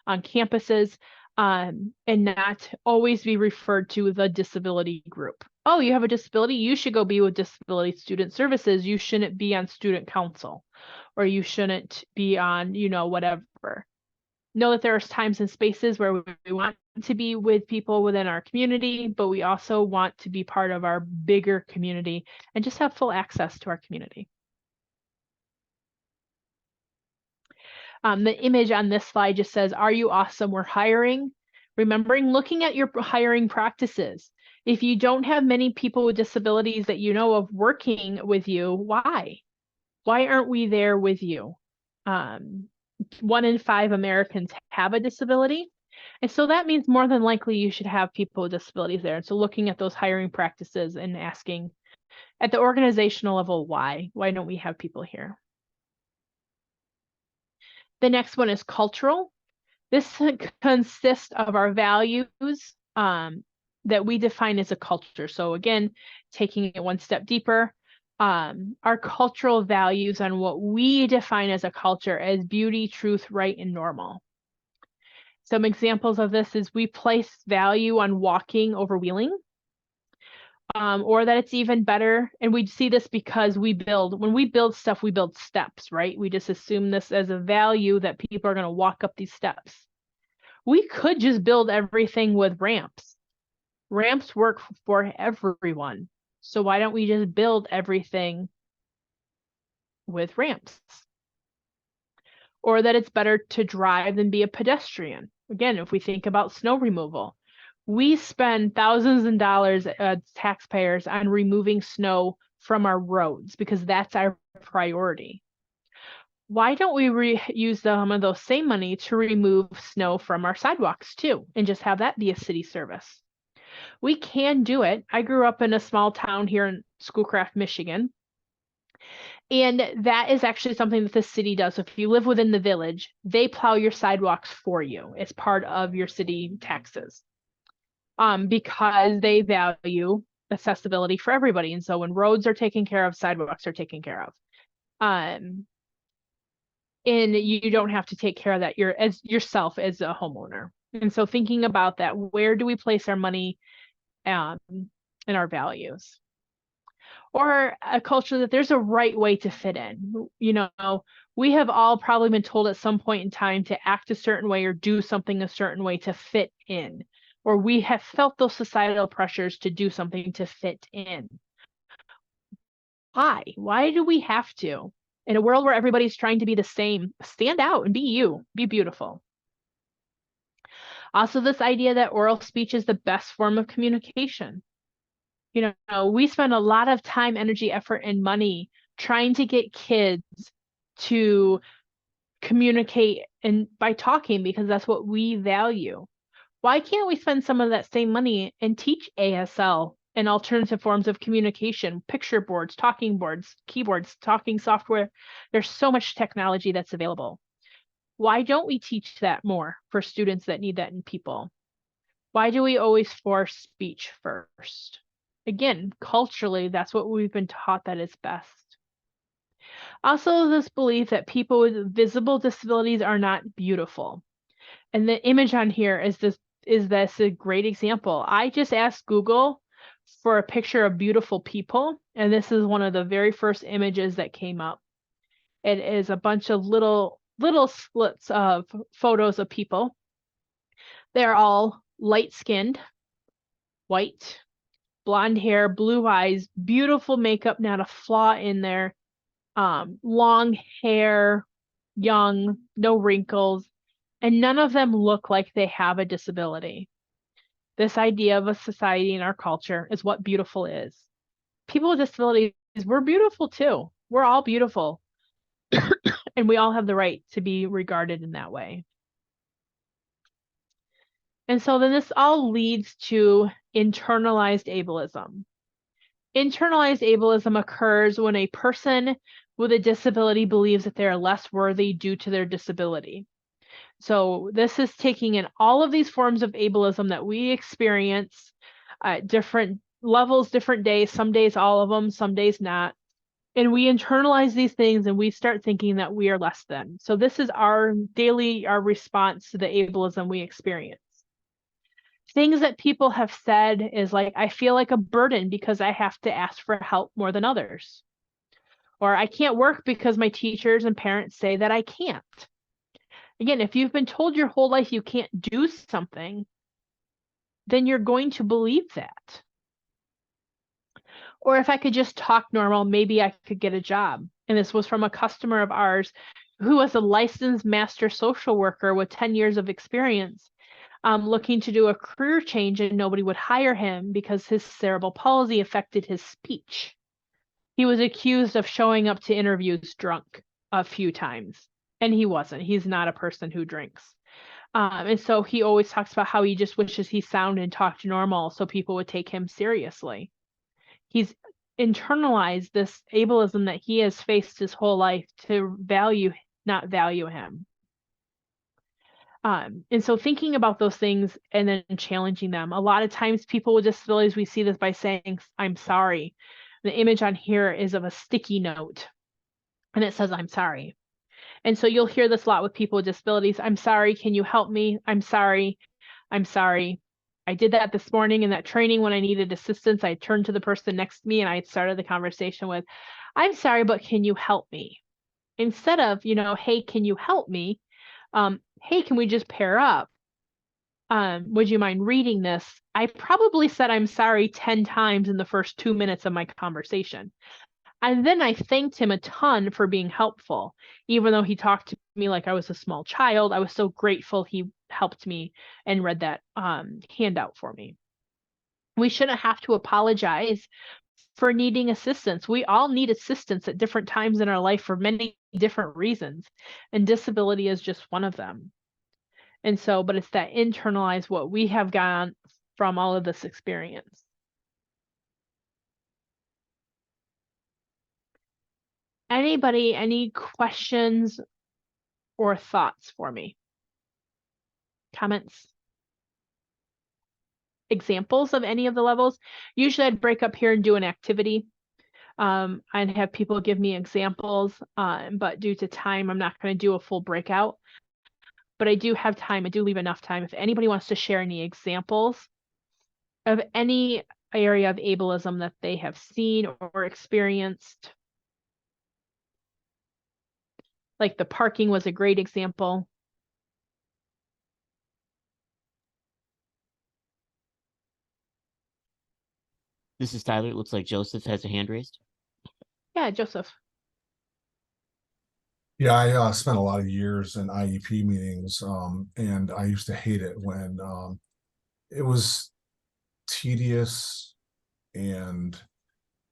on campuses, and not always be referred to the disability group. Oh, you have a disability? You should go be with Disability Student Services. You shouldn't be on student council, or you shouldn't be on, whatever. Know that there's times and spaces where we want to be with people within our community, but we also want to be part of our bigger community and just have full access to our community. The image on this slide just says, "Are you awesome? We're hiring." Remembering looking at your hiring practices. If you don't have many people with disabilities that you know of working with you, why? Why aren't we there with you? 1 in 5 Americans have a disability. And so that means more than likely you should have people with disabilities there. And so looking at those hiring practices and asking at the organizational level, why? Why don't we have people here? The next one is cultural. This consists of our values that we define as a culture. So again, taking it one step deeper, our cultural values on what we define as a culture as beauty, truth, right, and normal. Some examples of this is we place value on walking over wheeling, or that it's even better. And we see this because when we build stuff, we build steps, right? We just assume this as a value that people are going to walk up these steps. We could just build everything with ramps. Ramps work for everyone. So why don't we just build everything with ramps? Or that it's better to drive than be a pedestrian. Again, if we think about snow removal, we spend thousands of dollars as taxpayers on removing snow from our roads because that's our priority. Why don't we use some of those same money to remove snow from our sidewalks too, and just have that be a city service? We can do it. I grew up in a small town here in Schoolcraft, Michigan. And that is actually something that the city does. So if you live within the village, they plow your sidewalks for you as part of your city taxes, because they value accessibility for everybody. And so when roads are taken care of, sidewalks are taken care of. and you don't have to take care of that yourself as a homeowner. And so thinking about that, where do we place our money and our values? Or a culture that there's a right way to fit in. We have all probably been told at some point in time to act a certain way or do something a certain way to fit in, or we have felt those societal pressures to do something to fit in. Why? Why do we have to? In a world where everybody's trying to be the same, stand out and be you, be beautiful. Also, this idea that oral speech is the best form of communication. We spend a lot of time, energy, effort, and money trying to get kids to communicate and by talking, because that's what we value. Why can't we spend some of that same money and teach ASL and alternative forms of communication, picture boards, talking boards, keyboards, talking software? There's so much technology that's available. Why don't we teach that more for students that need that in people? Why do we always force speech first? Again, culturally, that's what we've been taught that is best. Also, this belief that people with visible disabilities are not beautiful. And the image on here is this a great example. I just asked Google for a picture of beautiful people, and this is one of the very first images that came up. It is a bunch of little splits of photos of people. They're all light-skinned, white, blonde hair, blue eyes, beautiful makeup, not a flaw in there, long hair, young, no wrinkles, and none of them look like they have a disability. This idea of a society in our culture is what beautiful is. People with disabilities, we're beautiful too. We're all beautiful. And we all have the right to be regarded in that way. And so then this all leads to internalized ableism. Internalized ableism occurs when a person with a disability believes that they are less worthy due to their disability. So this is taking in all of these forms of ableism that we experience at different levels, different days, some days all of them, some days not. And we internalize these things and we start thinking that we are less than. So this is our response to the ableism we experience. Things that people have said is like, I feel like a burden because I have to ask for help more than others. Or I can't work because my teachers and parents say that I can't. Again, if you've been told your whole life you can't do something, then you're going to believe that. Or if I could just talk normal, maybe I could get a job. And this was from a customer of ours who was a licensed master social worker with 10 years of experience, looking to do a career change, and nobody would hire him because his cerebral palsy affected his speech. He was accused of showing up to interviews drunk a few times, and he wasn't. He's not a person who drinks. And so he always talks about how he just wishes he sounded and talked normal so people would take him seriously. He's internalized this ableism that he has faced his whole life to not value him. And so thinking about those things and then challenging them. A lot of times people with disabilities, we see this by saying, I'm sorry. The image on here is of a sticky note and it says, I'm sorry. And so you'll hear this a lot with people with disabilities. I'm sorry. Can you help me? I'm sorry. I'm sorry. I did that this morning in that training when I needed assistance. I turned to the person next to me and I started the conversation with, I'm sorry, but can you help me? Instead of, hey, can you help me? Hey, can we just pair up? Would you mind reading this? I probably said I'm sorry 10 times in the first 2 minutes of my conversation. And then I thanked him a ton for being helpful. Even though he talked to me like I was a small child, I was so grateful he helped me and read that handout for me. We shouldn't have to apologize for needing assistance. We all need assistance at different times in our life for many different reasons, and disability is just one of them. And so, but it's that internalize what we have gotten from all of this experience. Anybody, any questions or thoughts for me? Comments? Examples of any of the levels? Usually I'd break up here and do an activity. I'd have people give me examples, but due to time, I'm not going to do a full breakout. But I do have time. I do leave enough time. If anybody wants to share any examples of any area of ableism that they have seen or experienced. Like the parking was a great example. This is Tyler. It looks like Joseph has a hand raised. Yeah, Joseph. Yeah, I spent a lot of years in IEP meetings, and I used to hate it when it was tedious and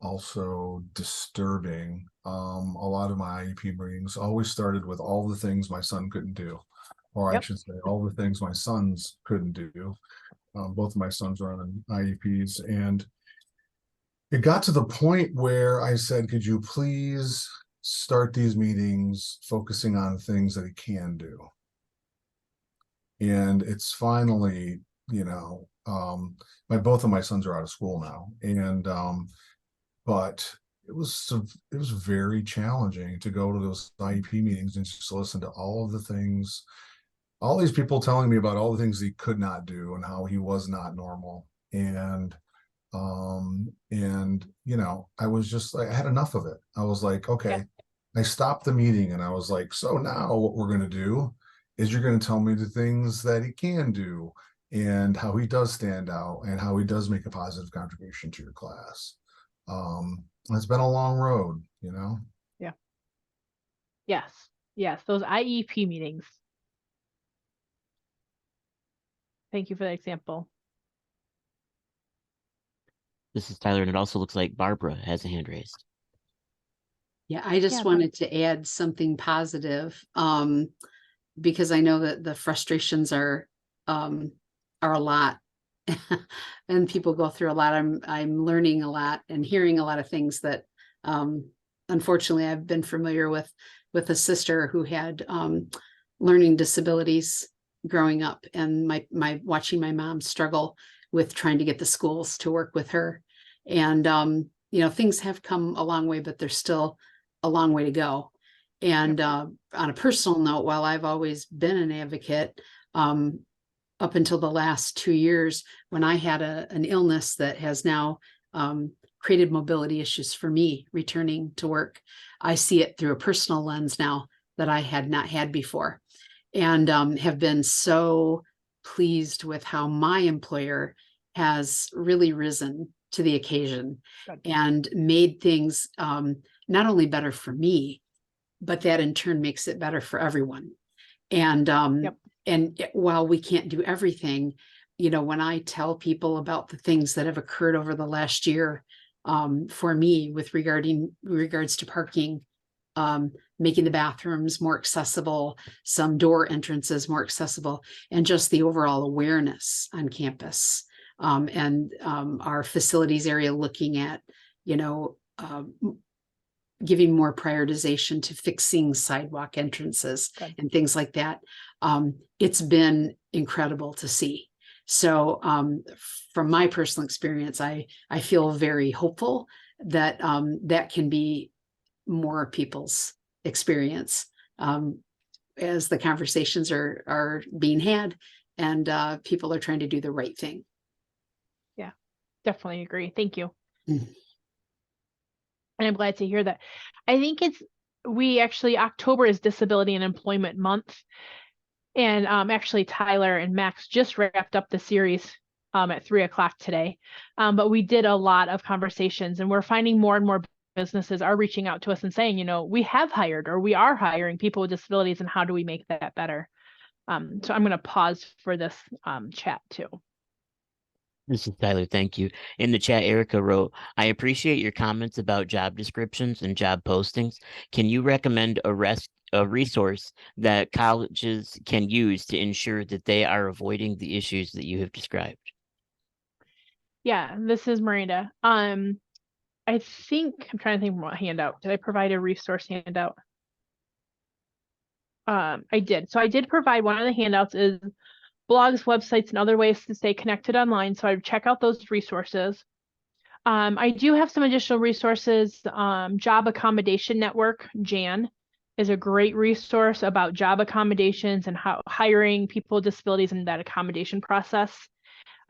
also disturbing. A lot of my IEP meetings always started with all the things my son couldn't do, or I Yep. should say, all the things my sons couldn't do. Both of my sons are on IEPs, and it got to the point where I said, could you please start these meetings focusing on things that he can do? And it's finally, both of my sons are out of school now, and but it was very challenging to go to those IEP meetings and just listen to all of the things, all these people telling me about all the things he could not do and how he was not normal. And I was just like, I had enough of it. I was like, okay. Yeah. I stopped the meeting and I was like, so now what we're going to do is you're going to tell me the things that he can do and how he does stand out and how he does make a positive contribution to your class. It's been a long road, Yeah. Yes, those IEP meetings. Thank you for the example. This is Tyler, and it also looks like Barbara has a hand raised. Yeah, I just wanted to add something positive, because I know that the frustrations are a lot, and people go through a lot. I'm learning a lot and hearing a lot of things that, unfortunately, I've been familiar with a sister who had learning disabilities growing up, and my watching my mom struggle with trying to get the schools to work with her, and things have come a long way, but there's still a long way to go. And on a personal note, while I've always been an advocate, up until the last 2 years, when I had an illness that has now created mobility issues for me returning to work, I see it through a personal lens now that I had not had before, and have been so pleased with how my employer has really risen to the occasion. Good. And made things not only better for me, but that in turn makes it better for everyone. And while we can't do everything, when I tell people about the things that have occurred over the last year, for me with regards to parking, making the bathrooms more accessible, some door entrances more accessible, and just the overall awareness on campus, and our facilities area looking at, giving more prioritization to fixing sidewalk entrances. Good. And things like that. It's been incredible to see. So from my personal experience, I feel very hopeful that that can be more people's experience as the conversations are being had and people are trying to do the right thing. Yeah, definitely agree. Thank you. Mm-hmm. And I'm glad to hear that. I think October is Disability and Employment Month. And actually Tyler and Max just wrapped up the series at 3:00 today. But we did a lot of conversations, and we're finding more and more businesses are reaching out to us and saying, we have hired or we are hiring people with disabilities, and how do we make that better? So I'm going to pause for this chat too. This is Tyler. Thank you. In the chat, Erica wrote, I appreciate your comments about job descriptions and job postings. Can you recommend a resource that colleges can use to ensure that they are avoiding the issues that you have described? Yeah, this is Miranda. I'm trying to think of what handout. Did I provide a resource handout? I did. So I did provide one of the handouts is blogs, websites, and other ways to stay connected online. So I would check out those resources. I do have some additional resources. Job Accommodation Network, JAN, is a great resource about job accommodations and how hiring people with disabilities in that accommodation process.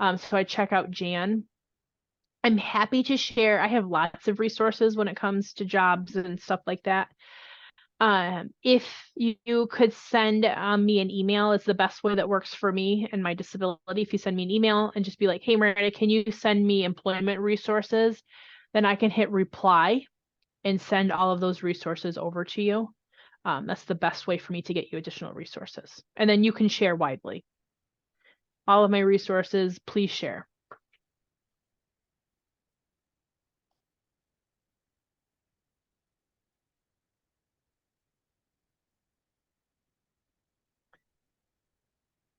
So I check out JAN. I'm happy to share. I have lots of resources when it comes to jobs and stuff like that. If you could send me an email, is the best way that works for me and my disability. If you send me an email and just be like, hey, Miranda, can you send me employment resources? Then I can hit reply and send all of those resources over to you. That's the best way for me to get you additional resources. And then you can share widely. All of my resources, please share.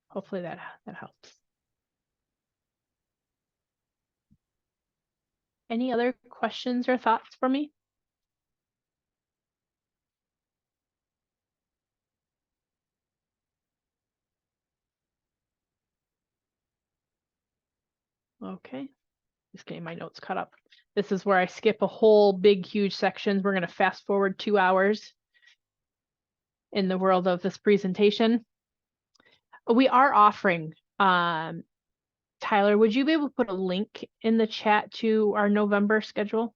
Hopefully that helps. Any other questions or thoughts for me? Okay, just getting my notes caught up. This is where I skip a whole big, huge sections. We're going to fast forward 2 hours in the world of this presentation. We are offering, Tyler, would you be able to put a link in the chat to our November schedule?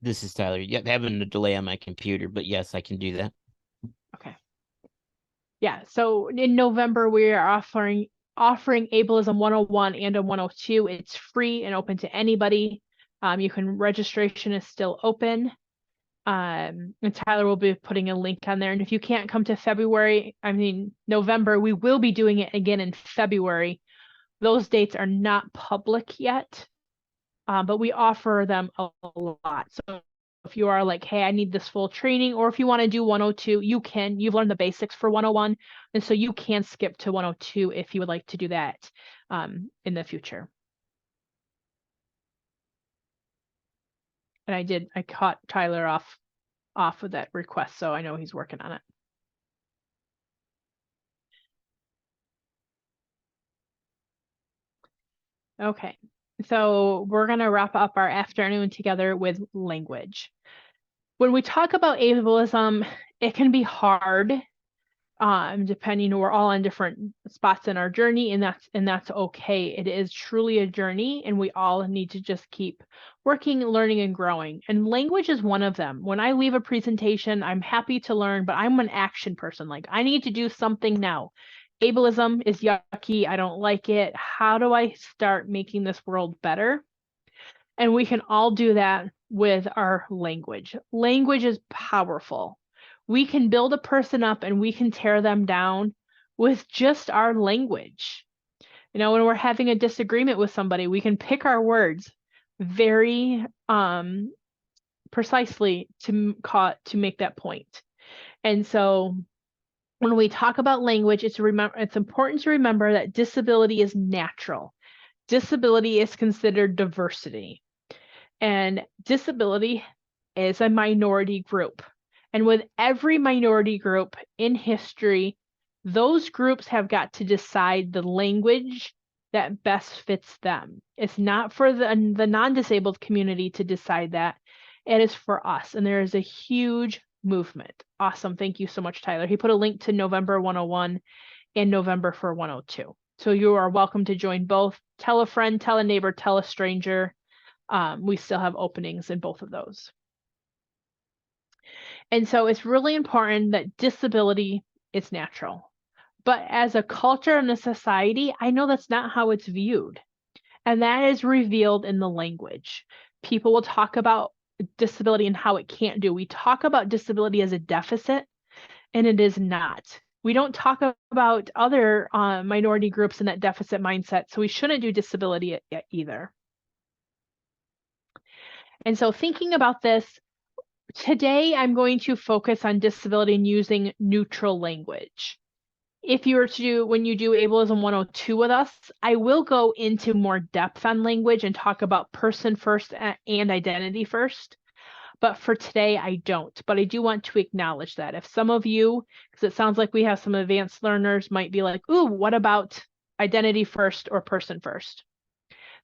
This is Tyler. Yep, having a delay on my computer, but yes, I can do that. Okay. Yeah, so in November, we are offering Abelism 101 and a 102. It's free and open to anybody. Registration is still open. And Tyler will be putting a link on there. And if you can't come to November, we will be doing it again in February. Those dates are not public yet, but we offer them a lot. So if you are like, hey, I need this full training, or if you want to do 102, you can. You've learned the basics for 101, and so you can skip to 102 if you would like to do that in the future. And I caught Tyler off of that request, so I know he's working on it. Okay, so we're going to wrap up our afternoon together with language. When we talk about ableism, it can be hard, depending, we're all on different spots in our journey, and that's okay. It is truly a journey, and we all need to just keep working, learning, and growing. And language is one of them. When I leave a presentation, I'm happy to learn, but I'm an action person. Like, I need to do something now. Ableism is yucky. I don't like it. How do I start making this world better? And we can all do that with our language. Language is powerful. We can build a person up and we can tear them down with just our language. You know, when we're having a disagreement with somebody, we can pick our words very precisely to make that point. And so when we talk about language, it's important to remember that disability is natural. Disability is considered diversity. And disability is a minority group. And with every minority group in history, those groups have got to decide the language that best fits them. It's not for the non-disabled community to decide that. It is for us. And there is a huge movement. Awesome. Thank you so much, Tyler. He put a link to November 101 and November for 102. So you are welcome to join both. Tell a friend, tell a neighbor, tell a stranger. We still have openings in both of those. And so it's really important that disability is natural. But as a culture and a society, I know that's not how it's viewed. And that is revealed in the language. People will talk about disability and how it can't do. We talk about disability as a deficit, and it is not. We don't talk about other minority groups in that deficit mindset, so we shouldn't do disability either. And so thinking about this, today I'm going to focus on disability and using neutral language. If you were to do, when you do Ableism 102 with us, I will go into more depth on language and talk about person first and identity first. But for today, I don't. But I do want to acknowledge that. If some of you, because it sounds like we have some advanced learners, might be like, ooh, what about identity first or person first?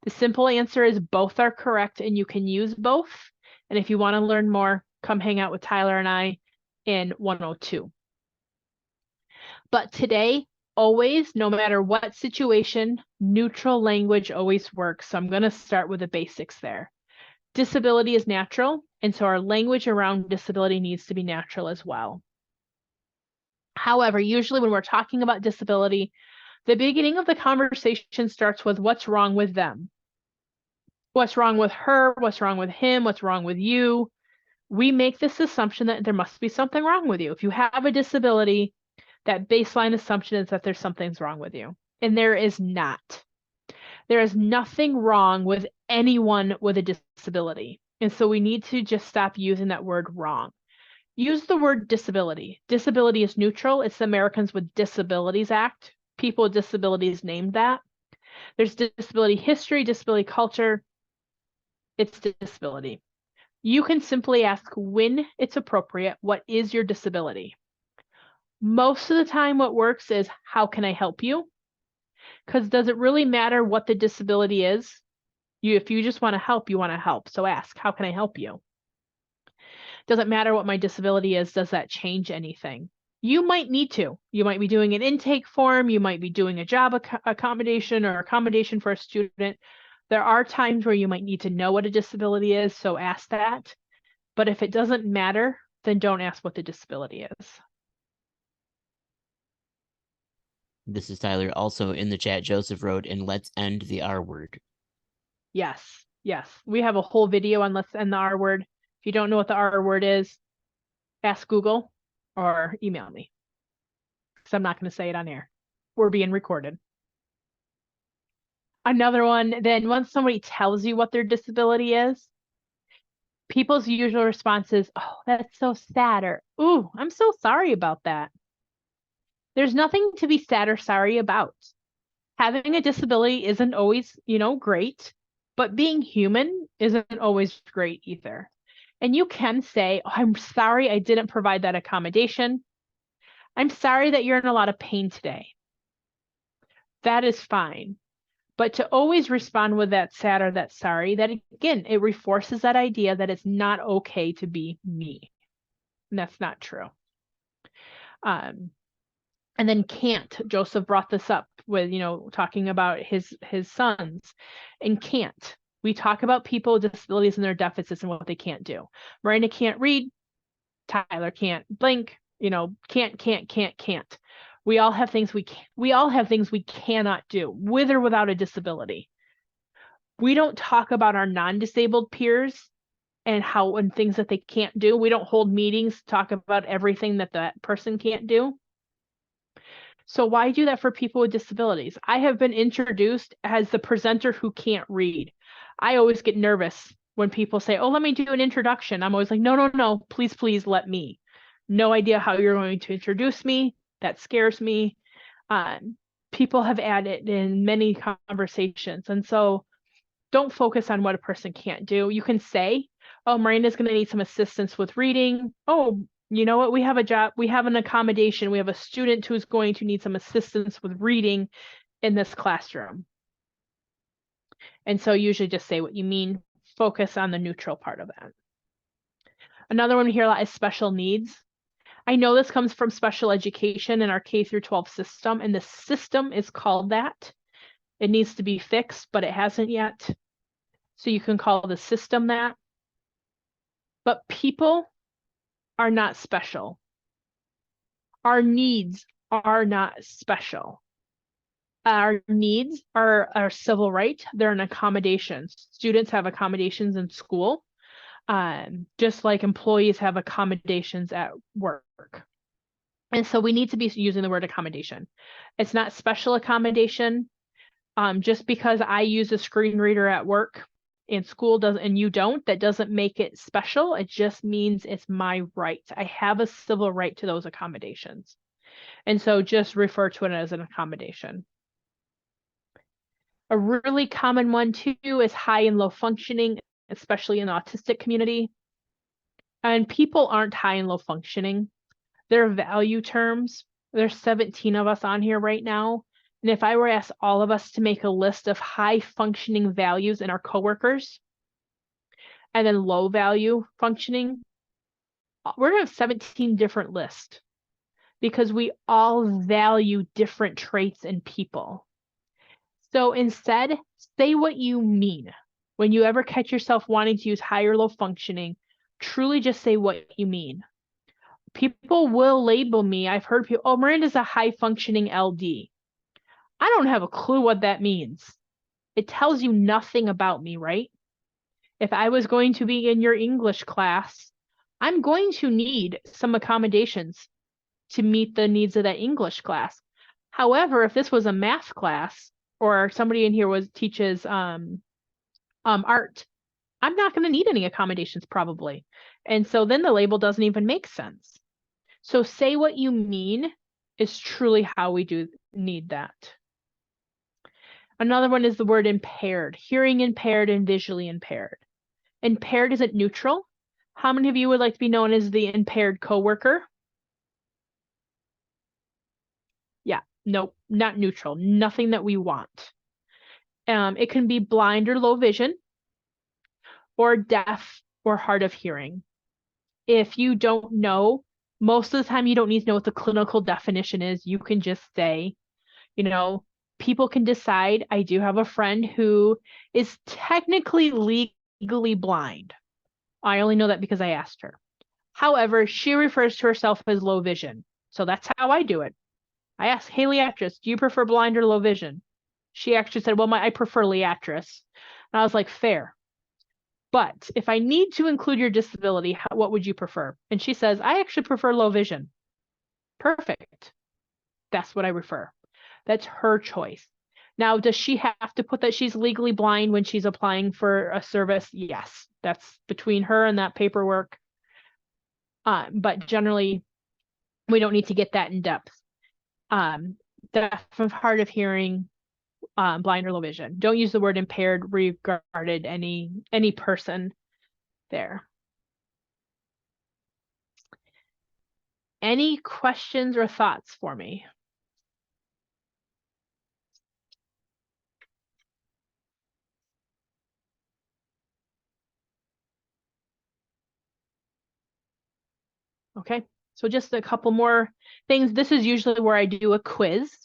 The simple answer is both are correct and you can use both. And if you want to learn more, come hang out with Tyler and I in 102. But today, always, no matter what situation, neutral language always works. So I'm going to start with the basics there. Disability is natural, and so our language around disability needs to be natural as well. However, usually when we're talking about disability, the beginning of the conversation starts with what's wrong with them. What's wrong with her? What's wrong with him? What's wrong with you? We make this assumption that there must be something wrong with you. If you have a disability, that baseline assumption is that there's something's wrong with you. And there is not. There is nothing wrong with anyone with a disability. And so we need to just stop using that word wrong. Use the word disability. Disability is neutral. It's the Americans with Disabilities Act. People with disabilities named that. There's disability history, disability culture. It's disability. You can simply ask when it's appropriate, what is your disability? Most of the time what works is, how can I help you? Because does it really matter what the disability is? If you just want to help, you want to help. So ask, how can I help you? Doesn't matter what my disability is. Does that change anything? You might need to. You might be doing an intake form. You might be doing a job accommodation or accommodation for a student. There are times where you might need to know what a disability is, so ask that. But if it doesn't matter, then don't ask what the disability is. This is Tyler. Also in the chat, Joseph wrote, and let's end the R word. Yes, yes. We have a whole video on let's end the R word. If you don't know what the R word is, ask Google or email me, because I'm not going to say it on air. We're being recorded. Another one, then once somebody tells you what their disability is, people's usual response is, oh, that's so sad, or, ooh, I'm so sorry about that. There's nothing to be sad or sorry about. Having a disability isn't always, great, but being human isn't always great either. And you can say, oh, I'm sorry I didn't provide that accommodation. I'm sorry that you're in a lot of pain today. That is fine. But to always respond with that sad or that sorry, that again, it reinforces that idea that it's not okay to be me. And that's not true. And then can't. Joseph brought this up with, talking about his sons, and can't. We talk about people with disabilities and their deficits and what they can't do. Miranda can't read. Tyler can't blink. Can't. We all have things we cannot do, with or without a disability. We don't talk about our non-disabled peers and things that they can't do. We don't hold meetings to talk about everything that that person can't do. So why do that for people with disabilities? I have been introduced as the presenter who can't read. I always get nervous when people say, oh, let me do an introduction. I'm always like, no, please let me. No idea how you're going to introduce me. That scares me. People have added in many conversations. And so don't focus on what a person can't do. You can say, oh, Miranda's going to need some assistance with reading. Oh, you know what? We have a job. We have an accommodation. We have a student who's going to need some assistance with reading in this classroom. And so usually just say what you mean. Focus on the neutral part of that. Another one we hear a lot is special needs. I know this comes from special education in our K through 12 system, and the system is called that. It needs to be fixed, but it hasn't yet. So you can call the system that. But people are not special. Our needs are not special. Our needs are our civil right. They're an accommodation. Students have accommodations in school, just like employees have accommodations at work. And so we need to be using the word accommodation. It's not special accommodation. Just because I use a screen reader at work in school and you don't, that doesn't make it special. It just means it's my right. I have a civil right to those accommodations. And so just refer to it as an accommodation. A really common one too is high and low functioning, especially in the autistic community. And people aren't high and low functioning. They're value terms. There's 17 of us on here right now. And if I were to ask all of us to make a list of high functioning values in our coworkers and then low value functioning, we're going to have 17 different lists because we all value different traits in people. So instead, say what you mean. When you ever catch yourself wanting to use high or low functioning, truly just say what you mean. People will label me. I've heard people, oh, Miranda's a high functioning LD. I don't have a clue what that means. It tells you nothing about me, right? If I was going to be in your English class, I'm going to need some accommodations to meet the needs of that English class. However, if this was a math class or somebody in here teaches art, I'm not going to need any accommodations probably. And so then the label doesn't even make sense. So say what you mean is truly how we do need that. Another one is the word impaired, hearing impaired and visually impaired. Impaired isn't neutral. How many of you would like to be known as the impaired coworker? Yeah, nope, not neutral, nothing that we want. It can be blind or low vision, or deaf or hard of hearing. If you don't know, most of the time you don't need to know what the clinical definition is. You can just say, people can decide. I do have a friend who is technically legally blind. I only know that because I asked her. However, she refers to herself as low vision. So that's how I do it. I asked, hey, Leatrice, do you prefer blind or low vision? She actually said, well, I prefer Leatrice. And I was like, fair. But if I need to include your disability, what would you prefer? And she says, I actually prefer low vision. Perfect. That's what I prefer. That's her choice. Now, does she have to put that she's legally blind when she's applying for a service? Yes, that's between her and that paperwork. But generally, we don't need to get that in depth. Deaf of hard of hearing, blind or low vision. Don't use the word impaired regarded any person there. Any questions or thoughts for me? Okay, so just a couple more things. This is usually where I do a quiz.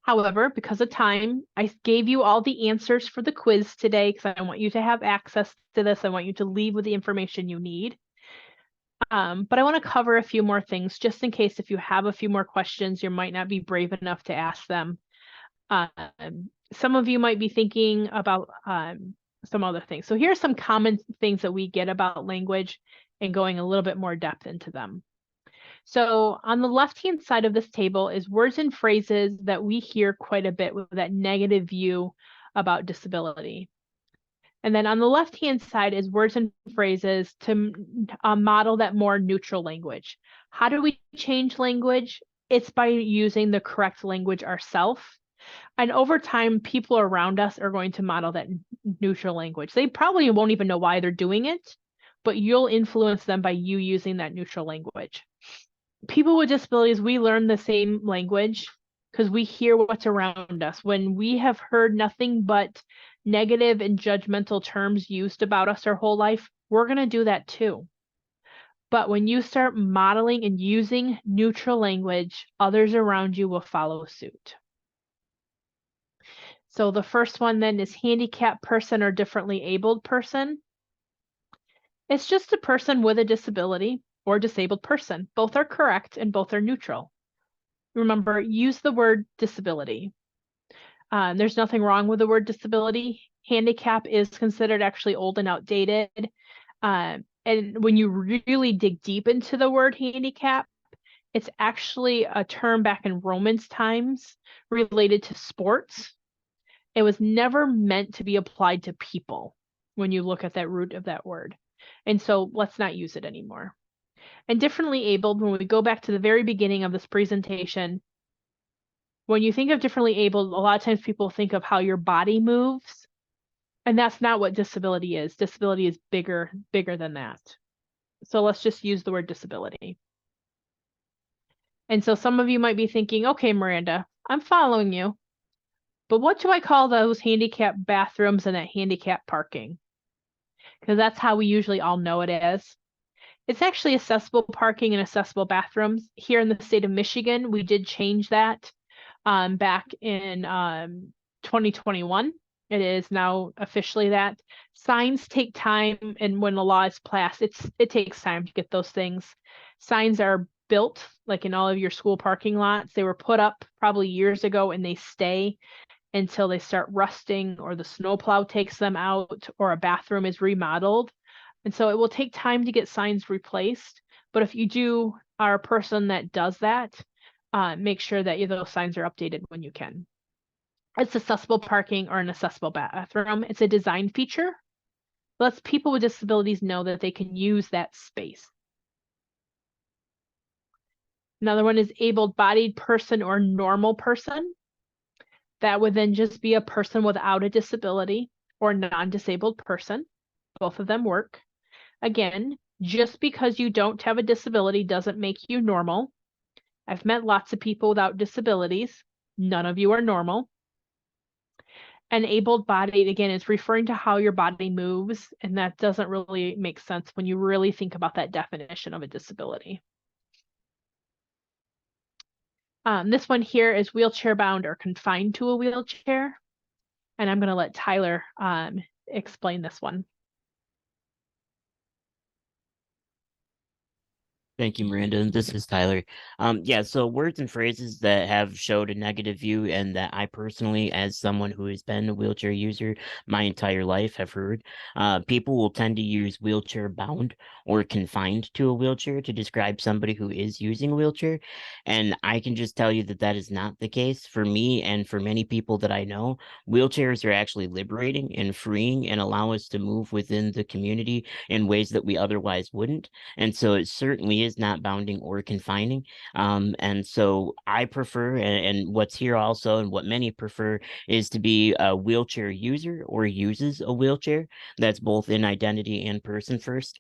However, because of time, I gave you all the answers for the quiz today because I want you to have access to this. I want you to leave with the information you need. But I want to cover a few more things just in case if you have a few more questions, you might not be brave enough to ask them. Some of you might be thinking about some other things. So here are some common things that we get about language and going a little bit more depth into them. So on the left-hand side of this table is words and phrases that we hear quite a bit with that negative view about disability. And then on the left-hand side is words and phrases to model that more neutral language. How do we change language? It's by using the correct language ourselves. And over time, people around us are going to model that neutral language. They probably won't even know why they're doing it, but you'll influence them by you using that neutral language. People with disabilities, we learn the same language because we hear what's around us. When we have heard nothing but negative and judgmental terms used about us our whole life, we're going to do that too. But when you start modeling and using neutral language, others around you will follow suit. So the first one then is handicapped person or differently abled person. It's just a person with a disability or disabled person. Both are correct and both are neutral. Remember, use the word disability. There's nothing wrong with the word disability. Handicap is considered actually old and outdated. And when you really dig deep into the word handicap, it's actually a term back in Romans times related to sports. It was never meant to be applied to people when you look at that root of that word. And so let's not use it anymore. And differently abled, when we go back to the very beginning of this presentation, when you think of differently abled, a lot of times people think of how your body moves, and that's not what disability is. Disability is bigger than that. So let's just use the word disability. And so some of you might be thinking, okay, Miranda, I'm following you. But what do I call those handicap bathrooms and that handicap parking? Because that's how we usually all know it as. It's actually accessible parking and accessible bathrooms. Here in the state of Michigan, we did change that back in 2021. It is now officially that. Signs take time, and when the law is passed, it takes time to get those things. Signs are built like in all of your school parking lots. They were put up probably years ago, and they stay until they start rusting or the snowplow takes them out or a bathroom is remodeled. And so it will take time to get signs replaced. But if you are a person that does that, make sure that those signs are updated when you can. It's accessible parking or an accessible bathroom. It's a design feature. It lets people with disabilities know that they can use that space. Another one is able-bodied person or normal person. That would then just be a person without a disability or non-disabled person. Both of them work. Again, just because you don't have a disability doesn't make you normal. I've met lots of people without disabilities. None of you are normal. And able-bodied, again, is referring to how your body moves, and that doesn't really make sense when you really think about that definition of a disability. This one here is wheelchair bound or confined to a wheelchair. And I'm going to let Tyler explain this one. Thank you, Miranda. And this is Tyler. Yeah, so words and phrases that have showed a negative view and that I personally, as someone who has been a wheelchair user my entire life, have heard. People will tend to use wheelchair bound or confined to a wheelchair to describe somebody who is using a wheelchair. And I can just tell you that that is not the case for me and for many people that I know. Wheelchairs are actually liberating and freeing and allow us to move within the community in ways that we otherwise wouldn't. And so it certainly is not bounding or confining. And so I prefer, and what's here also, and what many prefer, is to be a wheelchair user or uses a wheelchair. That's both in identity and person first.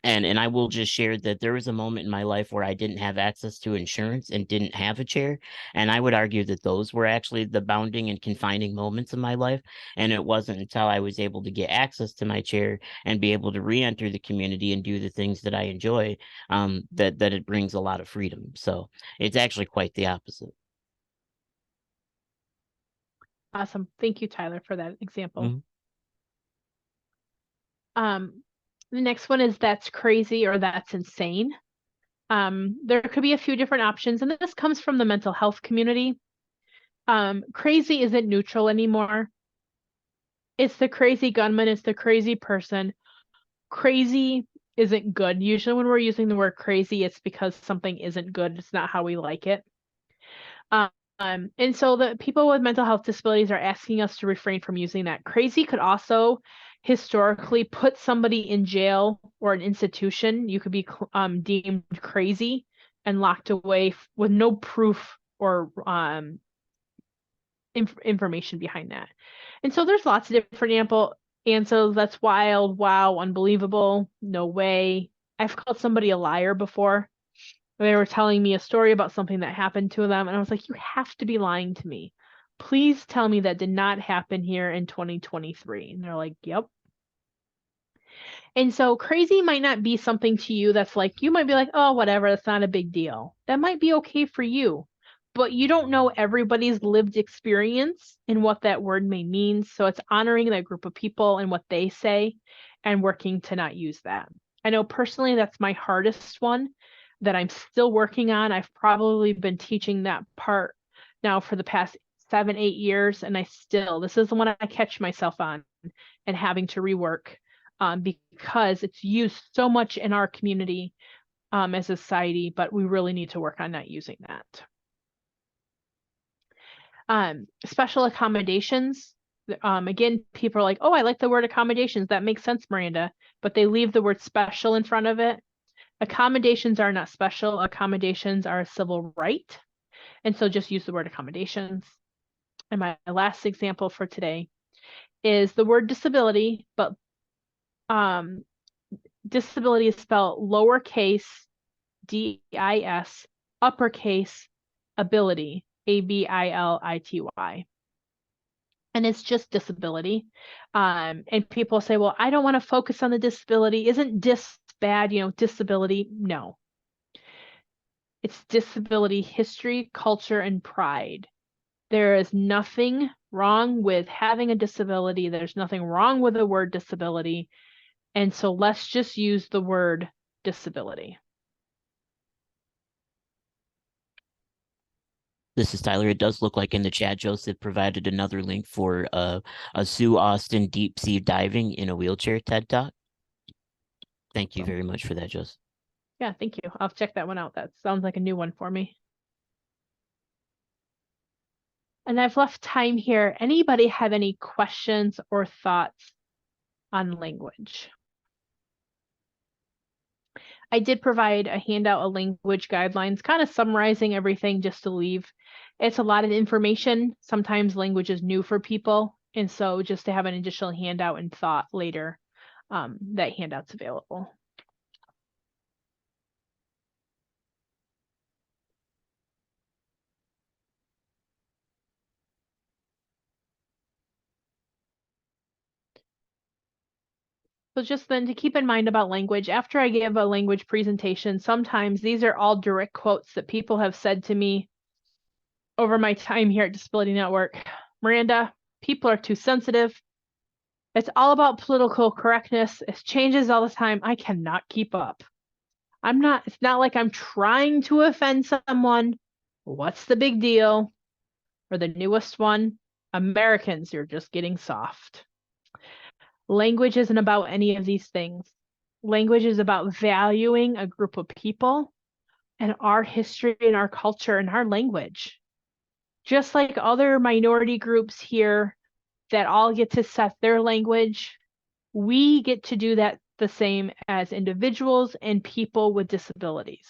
And I will just share that there was a moment in my life where I didn't have access to insurance and didn't have a chair. And I would argue that those were actually the bounding and confining moments of my life. And it wasn't until I was able to get access to my chair and be able to re-enter the community and do the things that I enjoy, that it brings a lot of freedom. So it's actually quite the opposite. Awesome. Thank you, Tyler, for that example. Mhm. The next one is that's crazy or that's insane. There could be a few different options, and this comes from the mental health community. Crazy isn't neutral anymore. It's the crazy gunman, it's the crazy person. Crazy isn't good. Usually when we're using the word crazy, it's because something isn't good. It's not how we like it. And so the people with mental health disabilities are asking us to refrain from using that. Crazy could also historically put somebody in jail or an institution. You could be deemed crazy and locked away with no proof or information behind that. And so there's lots of different answers. That's wild, wow, unbelievable, no way. I've called somebody a liar before. They were telling me a story about something that happened to them, and I was like, you have to be lying to me. Please tell me that did not happen here in 2023. And they're like, yep. And so crazy might not be something to you that's like, you might be like, oh, whatever, that's not a big deal. That might be okay for you, but you don't know everybody's lived experience and what that word may mean. So it's honoring that group of people and what they say and working to not use that. I know personally that's my hardest one that I'm still working on. I've probably been teaching that part now for the past 7-8 years, and this is the one I catch myself on and having to rework because it's used so much in our community as a society, but we really need to work on not using that. Special accommodations. Again, people are like, oh, I like the word accommodations. That makes sense, Miranda, but they leave the word special in front of it. Accommodations are not special. Accommodations are a civil right. And so just use the word accommodations. And my last example for today is the word disability, but disability is spelled lowercase dis, uppercase ability, Ability. And it's just disability. And people say, well, I don't want to focus on the disability. Isn't dis bad, disability? No. It's disability history, culture, and pride. There is nothing wrong with having a disability. There's nothing wrong with the word disability. And so let's just use the word disability. This is Tyler. It does look like in the chat, Joseph provided another link for a Sue Austin deep sea diving in a wheelchair TED Talk. Thank you very much for that, Joseph. Yeah, thank you. I'll check that one out. That sounds like a new one for me. And I've left time here. Anybody have any questions or thoughts on language? I did provide a handout of language guidelines, kind of summarizing everything just to leave. It's a lot of information. Sometimes language is new for people. And so just to have an additional handout and thought later, that handout's available. So just then to keep in mind about language, after I give a language presentation, sometimes these are all direct quotes that people have said to me over my time here at Disability Network. Miranda, people are too sensitive. It's all about political correctness. It changes all the time. I cannot keep up. It's not like I'm trying to offend someone. What's the big deal? Or the newest one, Americans, you're just getting soft. Language isn't about any of these things. Language is about valuing a group of people and our history and our culture and our language. Just like other minority groups here that all get to set their language, we get to do that the same as individuals and people with disabilities.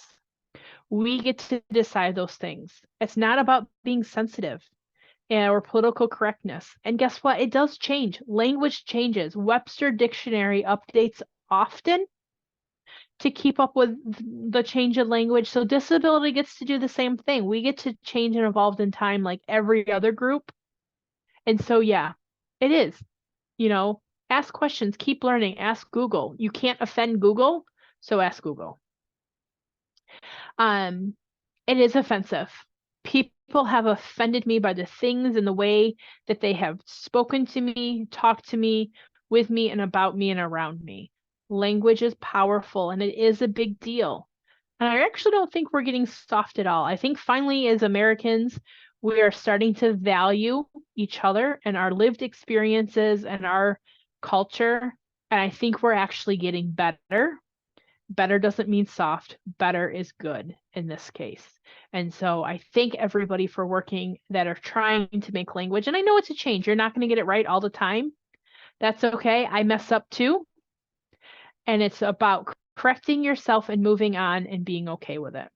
We get to decide those things. It's not about being sensitive or political correctness. And guess what? It does change. Language changes. Webster Dictionary updates often to keep up with the change in language. So disability gets to do the same thing. We get to change and evolve in time like every other group. And so, yeah, it is. Ask questions, keep learning, ask Google. You can't offend Google, so ask Google. It is offensive. People have offended me by the things and the way that they have spoken to me, talked to me, with me, and about me and around me. Language is powerful and it is a big deal. And I actually don't think we're getting soft at all. I think finally, as Americans, we are starting to value each other and our lived experiences and our culture. And I think we're actually getting better. Better doesn't mean soft. Better is good in this case. And so I thank everybody for working that are trying to make language. And I know it's a change. You're not going to get it right all the time. That's okay. I mess up too. And it's about correcting yourself and moving on and being okay with it.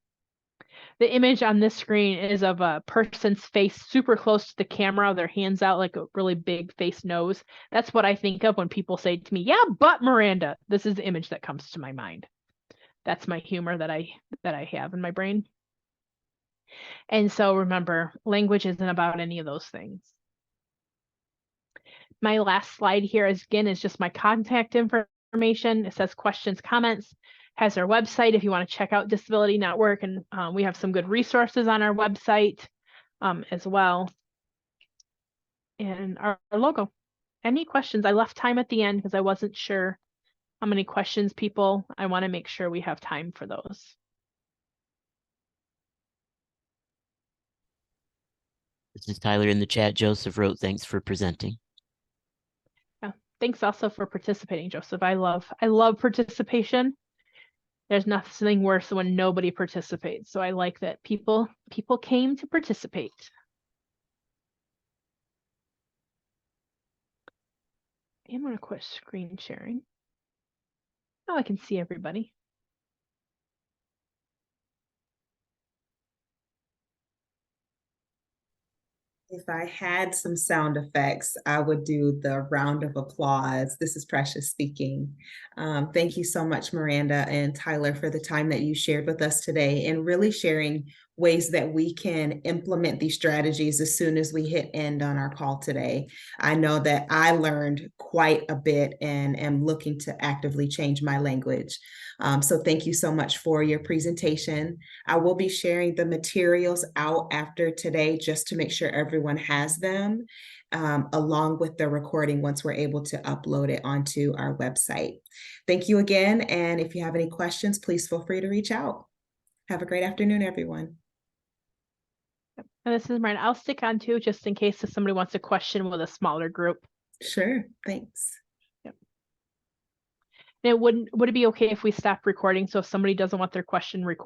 The image on this screen is of a person's face super close to the camera, their hands out like a really big face nose. That's what I think of when people say to me, yeah, but Miranda, this is the image that comes to my mind. That's my humor that I have in my brain. And so remember, language isn't about any of those things. My last slide here is just my contact information. It says questions, comments, has our website if you want to check out Disability Network. And we have some good resources on our website as well. And our logo. Any questions? I left time at the end because I wasn't sure how many questions people. I want to make sure we have time for those. This is Tyler in the chat. Joseph wrote, thanks for presenting. Yeah, thanks also for participating, Joseph. I love participation. There's nothing worse than when nobody participates. So I like that people came to participate. I'm going to quit screen sharing. Now I can see everybody. If I had some sound effects, I would do the round of applause. This is Precious speaking. Thank you so much, Miranda and Tyler, for the time that you shared with us today and really sharing ways that we can implement these strategies as soon as we hit end on our call today. I know that I learned quite a bit and am looking to actively change my language. So thank you so much for your presentation. I will be sharing the materials out after today just to make sure everyone has them, along with the recording once we're able to upload it onto our website. Thank you again. And if you have any questions, please feel free to reach out. Have a great afternoon, everyone. And this is Miranda. I'll stick on too, just in case if somebody wants a question with a smaller group. Sure, thanks. And would it be okay if we stop recording? So if somebody doesn't want their question recorded,